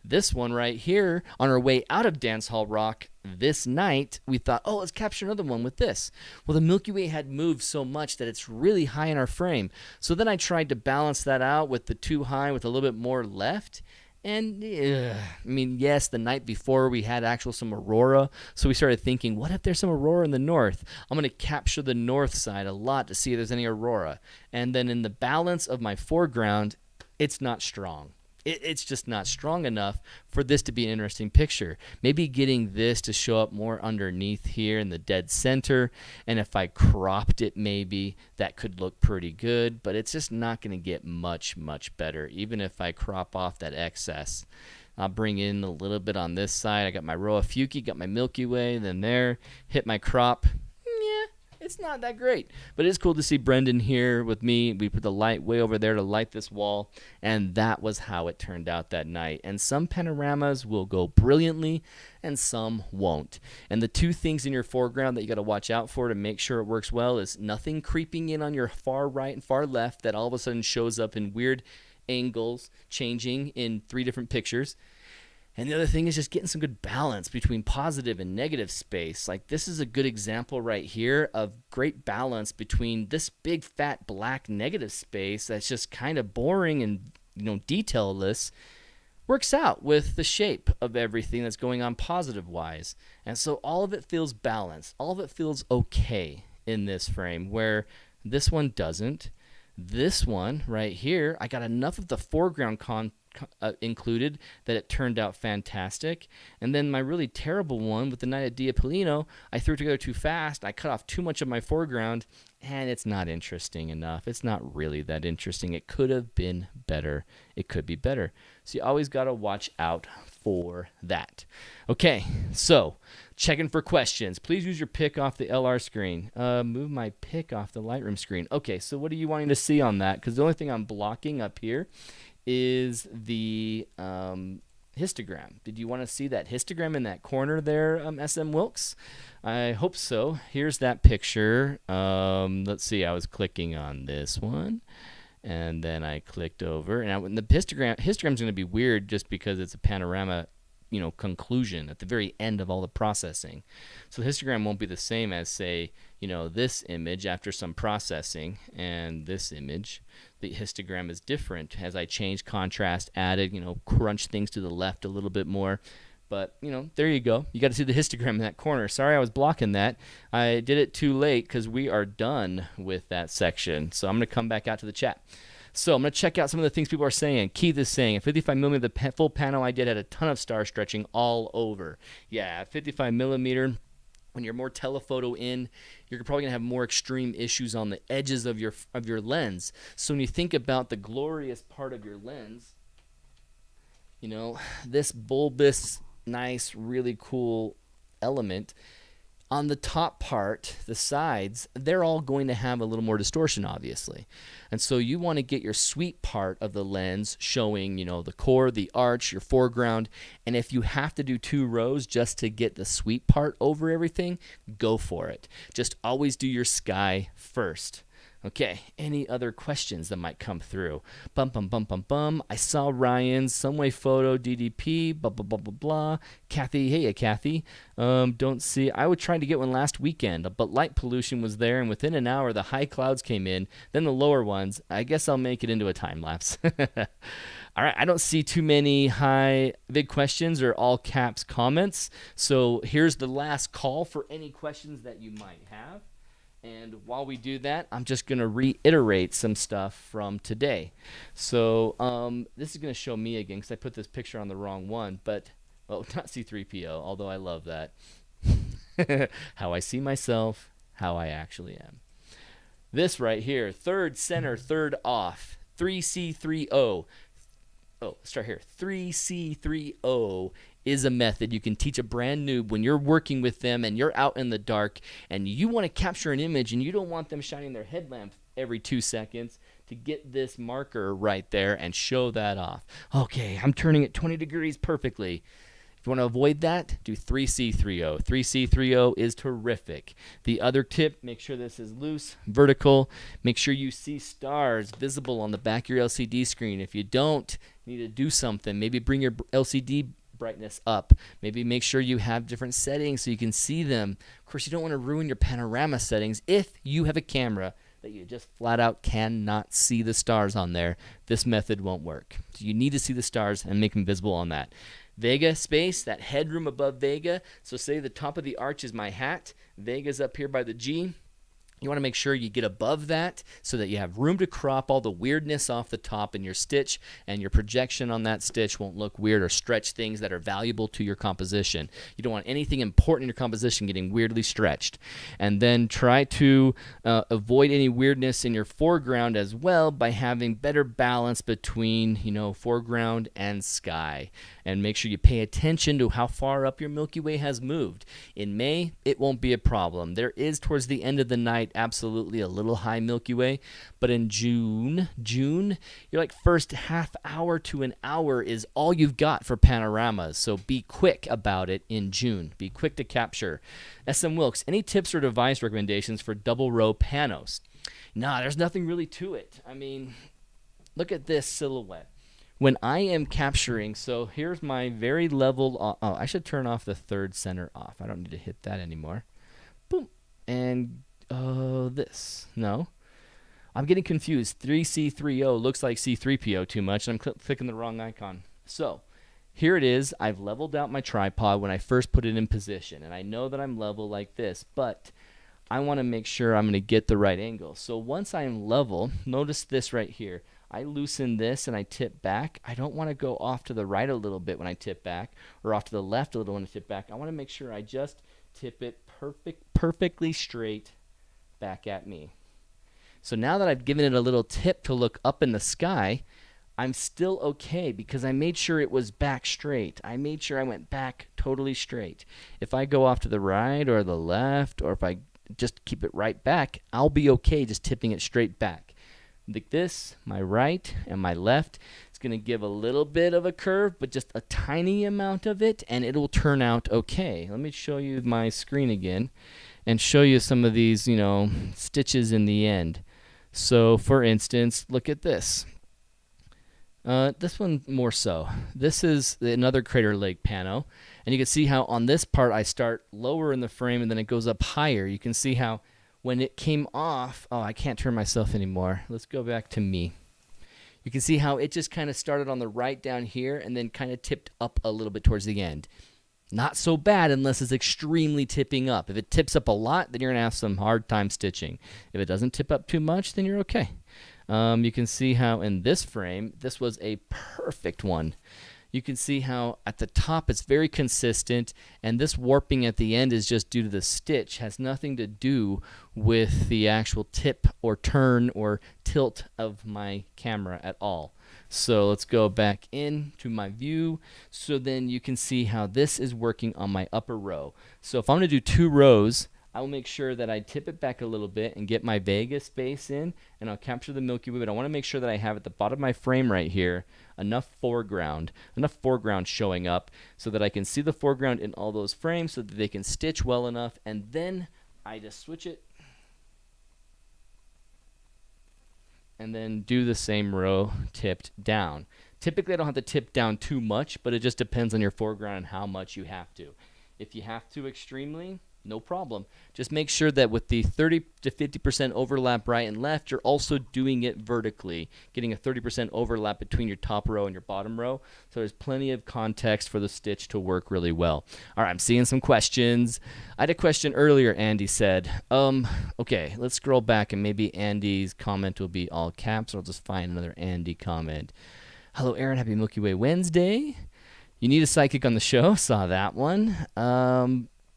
This one right here, on our way out of Dance Hall Rock this night, we thought, oh, let's capture another one with this. Well, the Milky Way had moved so much that it's really high in our frame. So then I tried to balance that out with the too high with a little bit more left. And, I mean, yes, the night before we had some aurora. So we started thinking, what if there's some aurora in the north? I'm going to capture the north side a lot to see if there's any aurora. And then in the balance of my foreground, it's not strong. It's just not strong enough for this to be an interesting picture. Maybe getting this to show up more underneath here in the dead center, and if I cropped it maybe, that could look pretty good, but it's just not going to get much better, even if I crop off that excess. I'll bring in a little bit on this side. I got my Roa Fuki, got my Milky Way, then there, hit my crop. It's not that great, but it's cool to see Brendan here with me. We put the light way over there to light this wall, and that was how it turned out that night. And some panoramas will go brilliantly, and some won't. And the two things in your foreground that you got to watch out for to make sure it works well is nothing creeping in on your far right and far left that all of a sudden shows up in weird angles, changing in 3 different pictures. And the other thing is just getting some good balance between positive and negative space. Like this is a good example right here of great balance between this big fat black negative space that's just kind of boring and detailless works out with the shape of everything that's going on positive wise. And so all of it feels balanced. All of it feels okay in this frame where this one doesn't. This one right here, I got enough of the foreground included that it turned out fantastic. And then my really terrible one with the night at Diapolino, I threw it together too fast. I cut off too much of my foreground, and it's not interesting enough. It's not really that interesting. It could have been better. It could be better. So you always got to watch out for that. Okay, so checking for questions. Please use your pick off the LR screen. Move my pick off the Lightroom screen. Okay, so what are you wanting to see on that? Because the only thing I'm blocking up here is the histogram. Did you want to see that histogram in that corner there, SM Wilkes? I hope so. Here's that picture. Let's see. I was clicking on this one, and then I clicked over. And the histogram's going to be weird just because it's a panorama, conclusion at the very end of all the processing. So the histogram won't be the same as, say, this image after some processing and this image. The histogram is different as I change contrast, added, crunch things to the left a little bit more. But, you know, there you go. You got to see the histogram in that corner. Sorry I was blocking that. I did it too late because we are done with that section. So I'm going to come back out to the chat. So I'm going to check out some of the things people are saying. Keith is saying, a 55 millimeter, the full panel I did had a ton of star stretching all over. Yeah, 55 millimeter. When you're more telephoto in, you're probably going to have more extreme issues on the edges of your lens. So when you think about the glorious part of your lens, you know, this bulbous, nice, really cool element, on the top part, the sides, they're all going to have a little more distortion, obviously. And so you want to get your sweet part of the lens showing, you know, the core, the arch, your foreground. And if you have to do 2 rows just to get the sweet part over everything, go for it. Just always do your sky first. Okay, any other questions that might come through? Bum, bum, bum, bum, bum. I saw Ryan's Someway Photo, DDP, blah, blah, blah, blah, blah. Kathy, hey, Kathy. Don't see. I was trying to get one last weekend, but light pollution was there, and within an hour, the high clouds came in, then the lower ones. I guess I'll make it into a time lapse. All right, I don't see too many big questions or all caps comments. So here's the last call for any questions that you might have. And while we do that, I'm just going to reiterate some stuff from today. So this is going to show me again because I put this picture on the wrong one. But, well, not C3PO, although I love that. How I see myself, how I actually am. This right here, third center, third off, 3C3O. Oh, start here. 3C3O is a method you can teach a brand noob when you're working with them and you're out in the dark and you want to capture an image and you don't want them shining their headlamp every 2 seconds to get this marker right there and show that off. Okay, I'm turning it 20 degrees perfectly. If you want to avoid that, do 3C3O. 3C3O is terrific. The other tip, make sure this is loose, vertical. Make sure you see stars visible on the back of your LCD screen. If you don't, you need to do something. Maybe bring your LCD brightness up. Maybe make sure you have different settings so you can see them. Of course, you don't want to ruin your panorama settings. If you have a camera that you just flat out cannot see the stars on there, this method won't work. So you need to see the stars and make them visible on that. Vega space, that headroom above Vega. So say the top of the arch is my hat. Vega's up here by the G. You want to make sure you get above that so that you have room to crop all the weirdness off the top in your stitch, and your projection on that stitch won't look weird or stretch things that are valuable to your composition. You don't want anything important in your composition getting weirdly stretched. And then try to avoid any weirdness in your foreground as well by having better balance between, you know, foreground and sky. And make sure you pay attention to how far up your Milky Way has moved. In May, it won't be a problem. There is, towards the end of the night, absolutely a little high Milky Way, but in June, you're like first half hour to an hour is all you've got for panoramas, so be quick about it in June. Be quick to capture. SM Wilkes, any tips or device recommendations for double row panos? Nah, there's nothing really to it. I mean, look at this silhouette. When I am capturing, so here's my very level, oh, I should turn off the third center off. I don't need to hit that anymore. Boom, and this. No. I'm getting confused. 3C3O looks like C3PO too much, and I'm clicking the wrong icon. So, here it is. I've leveled out my tripod when I first put it in position, and I know that I'm level like this, but I want to make sure I'm going to get the right angle. So once I am level, notice this right here. I loosen this and I tip back. I don't want to go off to the right a little bit when I tip back, or off to the left a little when I tip back. I want to make sure I just tip it perfectly straight back at me. So now that I've given it a little tip to look up in the sky, I'm still okay because I made sure it was back straight. I made sure I went back totally straight. If I go off to the right or the left, or if I just keep it right back, I'll be okay just tipping it straight back. Like this, my right and my left. It's going to give a little bit of a curve, but just a tiny amount of it, and it will turn out okay. Let me show you my screen again and show you some of these, you know, stitches in the end. So, for instance, look at this. This one more so. This is another crater lake pano, and you can see how on this part I start lower in the frame and then it goes up higher. You can see how when it came off, oh, I can't turn myself anymore. Let's go back to me. You can see how it just kind of started on the right down here and then kind of tipped up a little bit towards the end. Not so bad unless it's extremely tipping up. If it tips up a lot, then you're going to have some hard time stitching. If it doesn't tip up too much, then you're okay. You can see how in this frame, this was a perfect one. You can see how at the top it's very consistent, and this warping at the end is just due to the stitch. Has nothing to do with the actual tip or turn or tilt of my camera at all. So let's go back into my view. So then you can see how this is working on my upper row. So if I'm going to do 2 rows, I will make sure that I tip it back a little bit and get my Vega space in, and I'll capture the Milky Way. But I want to make sure that I have at the bottom of my frame right here enough foreground showing up so that I can see the foreground in all those frames so that they can stitch well enough. And then I just switch it and then do the same row tipped down. Typically, I don't have to tip down too much, but it just depends on your foreground and how much you have to. If you have to extremely, no problem. Just make sure that with the 30 to 50% overlap right and left, you're also doing it vertically, getting a 30% overlap between your top row and your bottom row. So there's plenty of context for the stitch to work really well. All right, I'm seeing some questions. I had a question earlier, Andy said. Okay, let's scroll back and maybe Andy's comment will be all caps, or I'll just find another Andy comment. Hello, Aaron. Happy Milky Way Wednesday. You need a sidekick on the show. Saw that one.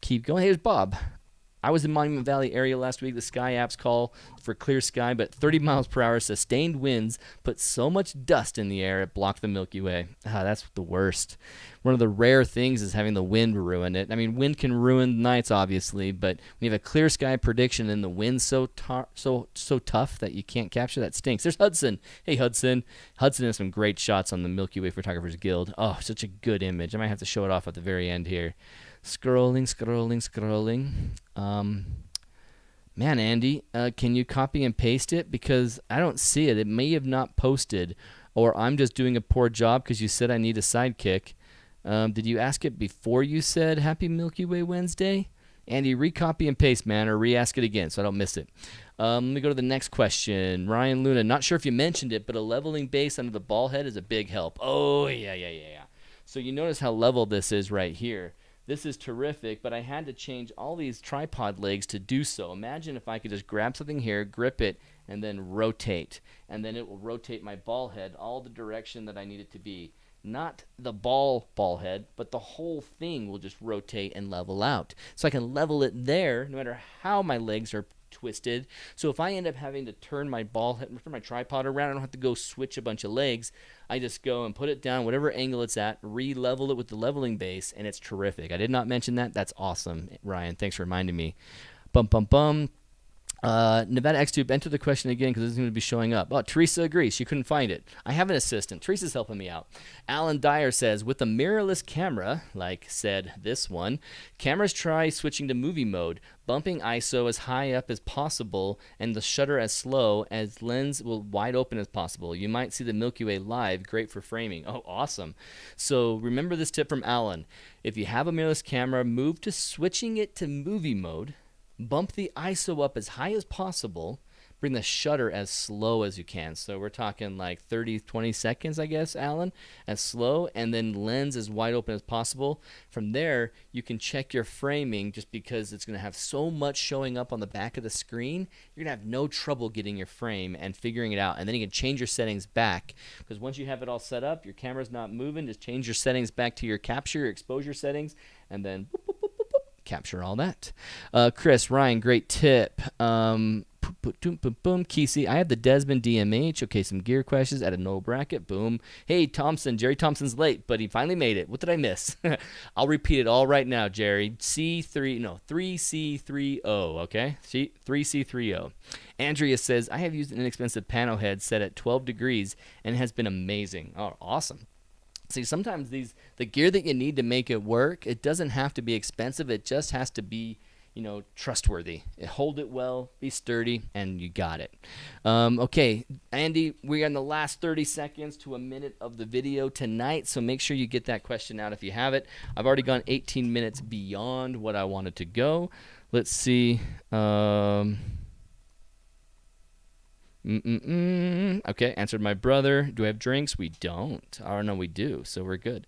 Keep going. Here's Bob. I was in Monument Valley area last week. The Sky apps call for clear sky, but 30 miles per hour sustained winds put so much dust in the air it blocked the Milky Way. That's the worst. One of the rare things is having the wind ruin it. I mean, wind can ruin nights, obviously, but when you have a clear sky prediction and the wind's so tough that you can't capture, that stinks. There's Hudson. Hey, Hudson. Hudson has some great shots on the Milky Way Photographers Guild. Oh, such a good image. I might have to show it off at the very end here. Scrolling. Man, Andy, can you copy and paste it? Because I don't see it. It may have not posted, or I'm just doing a poor job because you said I need a sidekick. Did you ask it before you said Happy Milky Way Wednesday? Andy, recopy and paste, man, or re-ask it again so I don't miss it. Let me go to the next question. Ryan Luna, not sure if you mentioned it, but a leveling base under the ball head is a big help. Oh, yeah. So you notice how level this is right here. This is terrific, but I had to change all these tripod legs to do so. Imagine if I could just grab something here, grip it, and then rotate. And then it will rotate my ball head all the direction that I need it to be. Not the ball head, but the whole thing will just rotate and level out. So I can level it there no matter how my legs are twisted. So if I end up having to turn my ball head, turn my tripod around, I don't have to go switch a bunch of legs. I just go and put it down, whatever angle it's at, re-level it with the leveling base, and it's terrific. I did not mention that. That's awesome, Ryan. Thanks for reminding me. Nevada XTube, enter the question again because it's going to be showing up. Oh, Teresa agrees. She couldn't find it. I have an assistant. Teresa's helping me out. Alan Dyer says, with a mirrorless camera, like said this one, cameras try switching to movie mode, bumping ISO as high up as possible and the shutter as slow as lens will wide open as possible. You might see the Milky Way live. Great for framing. Oh, awesome. So remember this tip from Alan. If you have a mirrorless camera, move to switching it to movie mode. Bump the ISO up as high as possible. Bring the shutter as slow as you can. So we're talking like 30, 20 seconds, I guess, Alan, as slow. And then lens as wide open as possible. From there, you can check your framing just because it's going to have so much showing up on the back of the screen. You're going to have no trouble getting your frame and figuring it out. And then you can change your settings back. Because once you have it all set up, your camera's not moving. Just change your settings back to your capture, your exposure settings. And then boop, boop, boop, boop, boop, capture all that. Chris, Ryan, great tip. Boom, Kesey, I have the Desmond DMH. Okay, some gear questions at a no bracket. Boom. Hey, Thompson. Jerry Thompson's late, but he finally made it. What did I miss? I'll repeat it all right now, Jerry. THREE-CEE-THREE-OH, okay? THREE-CEE-THREE-OH. Andrea says, I have used an inexpensive pano head set at 12 degrees and it has been amazing. Oh, awesome. See, sometimes the gear that you need to make it work, it doesn't have to be expensive. It just has to be, trustworthy. Hold it well, be sturdy, and you got it. Okay, Andy, we're in the last 30 seconds to a minute of the video tonight, so make sure you get that question out if you have it. I've already gone 18 minutes beyond what I wanted to go. Let's see. Okay, answered my brother. Do we have drinks? We don't. Oh, no, we do, so we're good.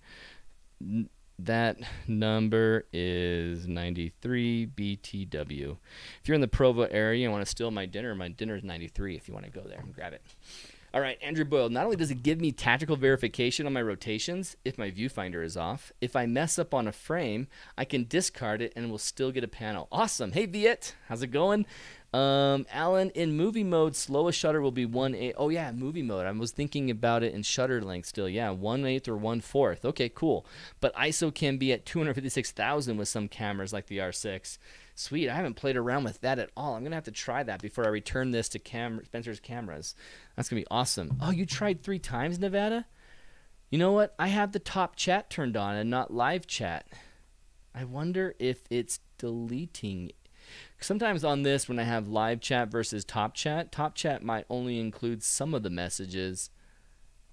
That number is 93 BTW. If you're in the Provo area and want to steal my dinner is 93 if you want to go there and grab it. All right, Andrew Boyle, not only does it give me tactical verification on my rotations if my viewfinder is off, if I mess up on a frame, I can discard it and we'll still get a panel. Awesome. Hey, Viet, how's it going? Alan, in movie mode, slowest shutter will be 1/8. Oh, yeah, movie mode. I was thinking about it in shutter length still. Yeah, 1/8 or 1/4. Okay, cool. But ISO can be at 256,000 with some cameras like the R6. Sweet. I haven't played around with that at all. I'm going to have to try that before I return this to Spencer's cameras. That's going to be awesome. Oh, you tried 3 times, Nevada? You know what? I have the top chat turned on and not live chat. I wonder if it's deleting. Sometimes on this, when I have live chat versus top chat might only include some of the messages.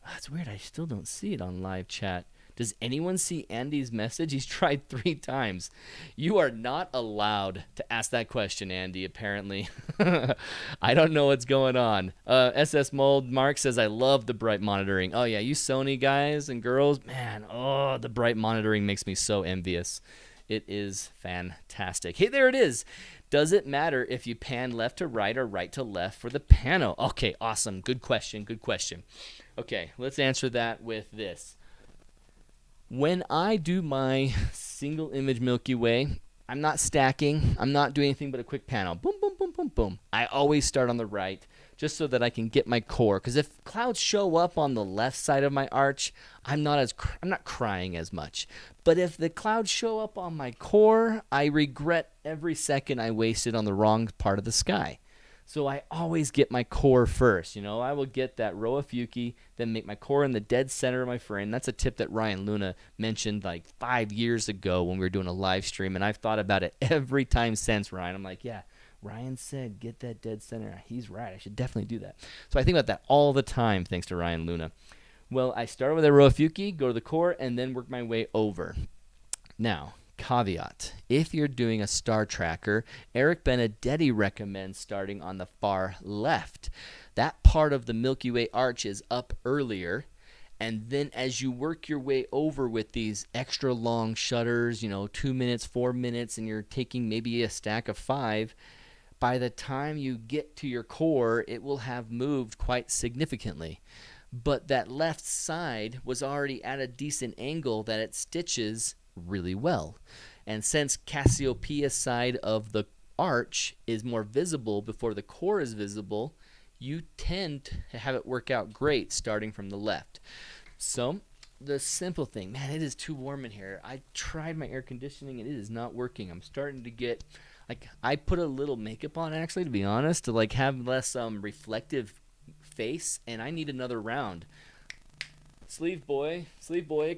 That's weird. I still don't see it on live chat. Does anyone see Andy's message? He's tried 3 times. You are not allowed to ask that question, Andy, apparently. I don't know what's going on. SS Mold Mark says, I love the bright monitoring. Oh, yeah, you Sony guys and girls, man, oh, the bright monitoring makes me so envious. It is fantastic. Hey, there it is. Does it matter if you pan left to right or right to left for the pano? Okay, awesome. Good question. Good question. Okay, let's answer that with this. When I do my single image Milky Way, I'm not stacking. I'm not doing anything but a quick panel. Boom, boom, boom, boom, boom. I always start on the right just so that I can get my core. Because if clouds show up on the left side of my arch, I'm not crying as much. But if the clouds show up on my core, I regret every second I wasted on the wrong part of the sky. So I always get my core first. You know, I will get that row of Fuki, then make my core in the dead center of my frame. That's a tip that Ryan Luna mentioned like 5 years ago when we were doing a live stream, and I've thought about it every time since, Ryan. I'm like, yeah, Ryan said get that dead center. He's right. I should definitely do that. So I think about that all the time thanks to Ryan Luna. Well, I start with a row of Fuki, go to the core, and then work my way over. Now, caveat, if you're doing a star tracker, Eric Benedetti recommends starting on the far left. That part of the Milky Way arch is up earlier, and then as you work your way over with these extra long shutters, 2 minutes, 4 minutes, and you're taking maybe a stack of 5, by the time you get to your core, it will have moved quite significantly. But that left side was already at a decent angle that it stitches really well. And since Cassiopeia's side of the arch is more visible before the core is visible, you tend to have it work out great starting from the left. So the simple thing, man, it is too warm in here. I tried my air conditioning and it is not working. I'm starting to get, I put a little makeup on actually, to be honest, to have less reflective face, and I need another round. Sleeve boy,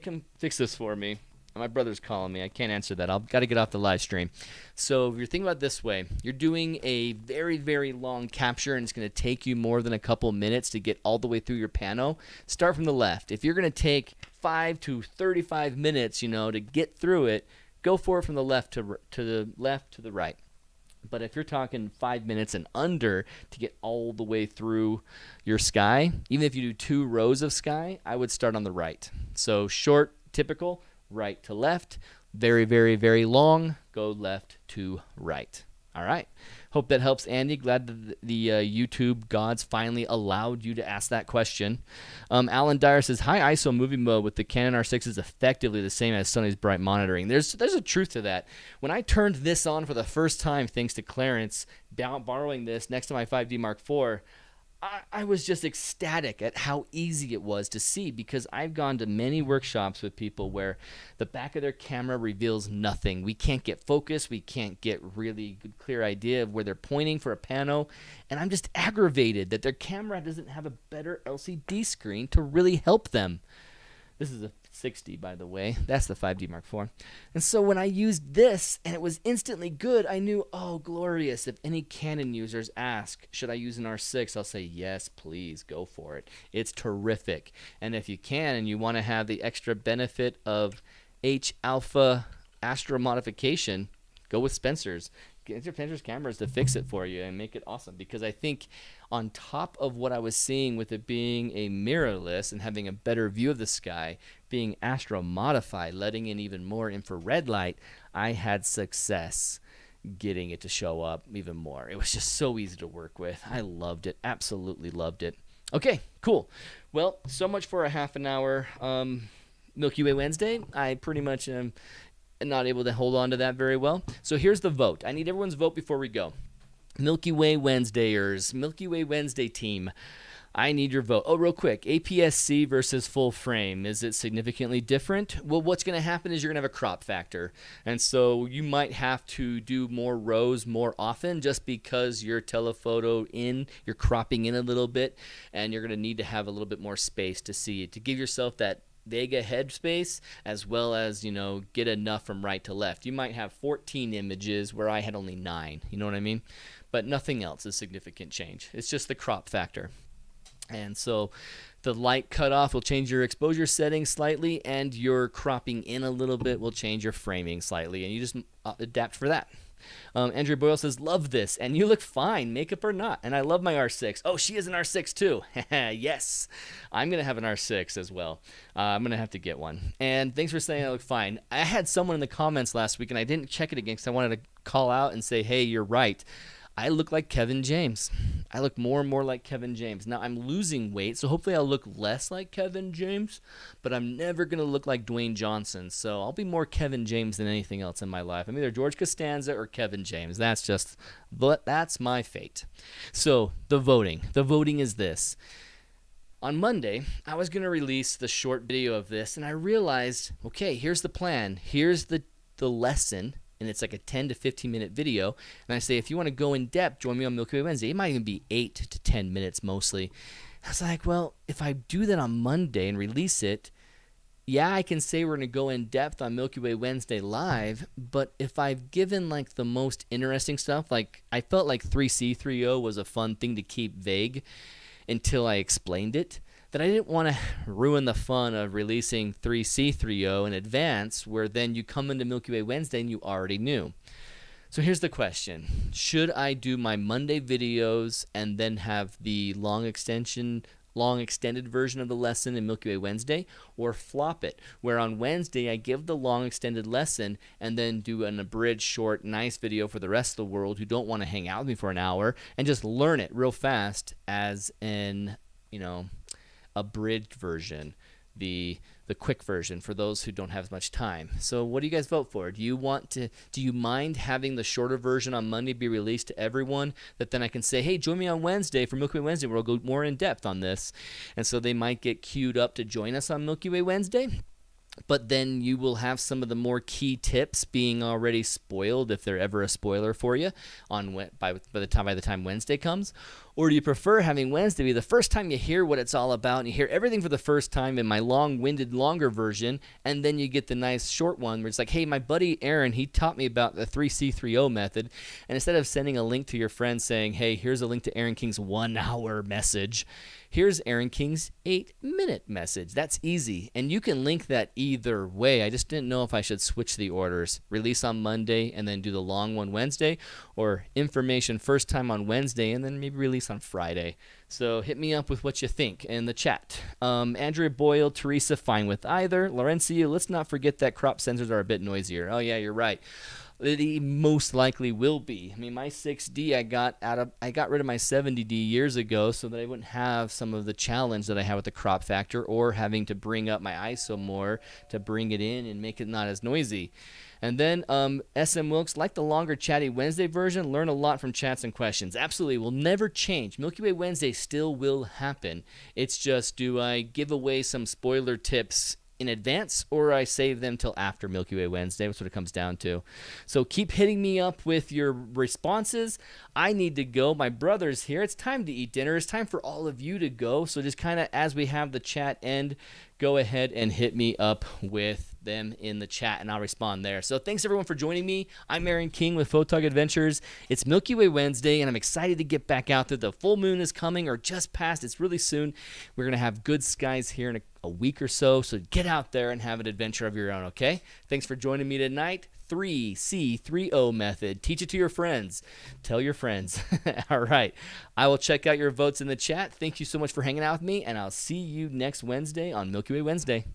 come fix this for me. My brother's calling me. I can't answer that. I've got to get off the live stream. So if you're thinking about it this way, you're doing a very, very long capture, and it's going to take you more than a couple minutes to get all the way through your pano. Start from the left. If you're going to take 5 to 35 minutes, to get through it, go for it from the left to the right. But if you're talking 5 minutes and under to get all the way through your sky, even if you do 2 rows of sky, I would start on the right. So short, typical, right to left. Very, very, very long, go left to right. All right. Hope that helps, Andy. Glad that the YouTube gods finally allowed you to ask that question. Alan Dyer says, high ISO movie mode with the Canon R6 is effectively the same as Sony's bright monitoring. There's a truth to that. When I turned this on for the first time, thanks to Clarence, borrowing this next to my 5D Mark IV, I was just ecstatic at how easy it was to see, because I've gone to many workshops with people where the back of their camera reveals nothing. We can't get focus. We can't get really good, clear idea of where they're pointing for a pano. And I'm just aggravated that their camera doesn't have a better LCD screen to really help them. This is a 60, by the way. That's the 5D Mark IV. And so when I used this and it was instantly good, I knew, oh, glorious. If any Canon users ask, should I use an R6? I'll say, yes, please, go for it. It's terrific. And if you can and you want to have the extra benefit of H-alpha astro modification, go with Spencer's. get your Pinterest cameras to fix it for you and make it awesome. Because I think on top of what I was seeing with it being a mirrorless and having a better view of the sky, being astro modified, letting in even more infrared light, I had success getting it to show up even more. It was just so easy to work with. I loved it. Absolutely loved it. Okay, cool. Well, so much for a half an hour Milky Way Wednesday. I pretty much am not able to hold on to that very well. So here's the vote. I need everyone's vote before we go. Milky Way Wednesdayers, Milky Way Wednesday team, I need your vote. Oh, real quick, APS-C versus full frame. Is it significantly different? Well, what's going to happen is you're going to have a crop factor. And so you might have to do more rows more often just because you're telephoto in, you're cropping in a little bit, and you're going to need to have a little bit more space to see it, to give yourself that Vega head space, as well as, get enough from right to left. You might have 14 images where I had only 9. You know what I mean? But nothing else is significant change. It's just the crop factor. And so the light cutoff will change your exposure settings slightly, and your cropping in a little bit will change your framing slightly, and you just adapt for that. Andrea Boyle says, love this, and you look fine, makeup or not, and I love my R6. Oh, she is an R6 too. Yes, I'm going to have an R6 as well. I'm going to have to get one. And thanks for saying I look fine. I had someone in the comments last week, and I didn't check it again because I wanted to call out and say, hey, you're right. I look like Kevin James. I look more and more like Kevin James. Now, I'm losing weight, so hopefully I'll look less like Kevin James, but I'm never going to look like Dwayne Johnson, so I'll be more Kevin James than anything else in my life. I'm either George Costanza or Kevin James. That's my fate. So, the voting. The voting is this. On Monday, I was going to release the short video of this, and I realized, okay, here's the plan. Here's the lesson. And it's like a 10 to 15 minute video. And I say, if you want to go in depth, join me on Milky Way Wednesday. It might even be 8 to 10 minutes mostly. I was like, well, if I do that on Monday and release it, yeah, I can say we're going to go in depth on Milky Way Wednesday live. But if I've given like the most interesting stuff, like I felt like 3C-3O was a fun thing to keep vague until I explained it, that I didn't want to ruin the fun of releasing 3C-3O in advance, where then you come into Milky Way Wednesday and you already knew. So here's the question. Should I do my Monday videos and then have the long extended version of the lesson in Milky Way Wednesday, or flop it, where on Wednesday I give the long extended lesson and then do an abridged short nice video for the rest of the world who don't want to hang out with me for an hour and just learn it real fast as an, abridged version, the quick version for those who don't have as much time. So what do you guys vote for? Do you mind having the shorter version on Monday be released to everyone, that then I can say, hey, join me on Wednesday for Milky Way Wednesday where we'll go more in depth on this, and so they might get queued up to join us on Milky Way Wednesday? But then you will have some of the more key tips being already spoiled, if they're ever a spoiler for you, by the time Wednesday comes. Or do you prefer having Wednesday be the first time you hear what it's all about, and you hear everything for the first time in my long-winded, longer version, and then you get the nice short one where it's like, hey, my buddy Aaron, he taught me about the 3C-3O method, and instead of sending a link to your friend saying, hey, here's a link to Aaron King's 1-hour message, here's Aaron King's 8-minute message. That's easy, and you can link that either way. I just didn't know if I should switch the orders. Release on Monday and then do the long one Wednesday, or information first time on Wednesday and then maybe release on Friday. So hit me up with what you think in the chat. Andrea Boyle, Teresa, fine with either. Laurencio, let's not forget that crop sensors are a bit noisier. Oh yeah, you're right. It most likely will be. I mean, my 6D, I got rid of my 70D years ago so that I wouldn't have some of the challenge that I have with the crop factor, or having to bring up my ISO more to bring it in and make it not as noisy. And then SM Wilkes, like the longer chatty Wednesday version, learn a lot from chats and questions. Absolutely, will never change. Milky Way Wednesday still will happen. It's just, do I give away some spoiler tips in advance, or I save them till after Milky Way Wednesday? That's what it comes down to. So keep hitting me up with your responses. I need to go. My brother's here. It's time to eat dinner. It's time for all of you to go. So just kind of as we have the chat end, go ahead and hit me up with them in the chat, and I'll respond there. So thanks everyone for joining me. I'm Aaron King with Photog Adventures. It's Milky Way Wednesday, and I'm excited to get back out there. The full moon is coming, or just past. It's really soon. We're going to have good skies here in a week or so get out there and have an adventure of your own, okay? Thanks for joining me tonight. THREE-CEE-THREE-OH method. Teach it to your friends. Tell your friends. All right. I will check out your votes in the chat. Thank you so much for hanging out with me, and I'll see you next Wednesday on Milky Way Wednesday.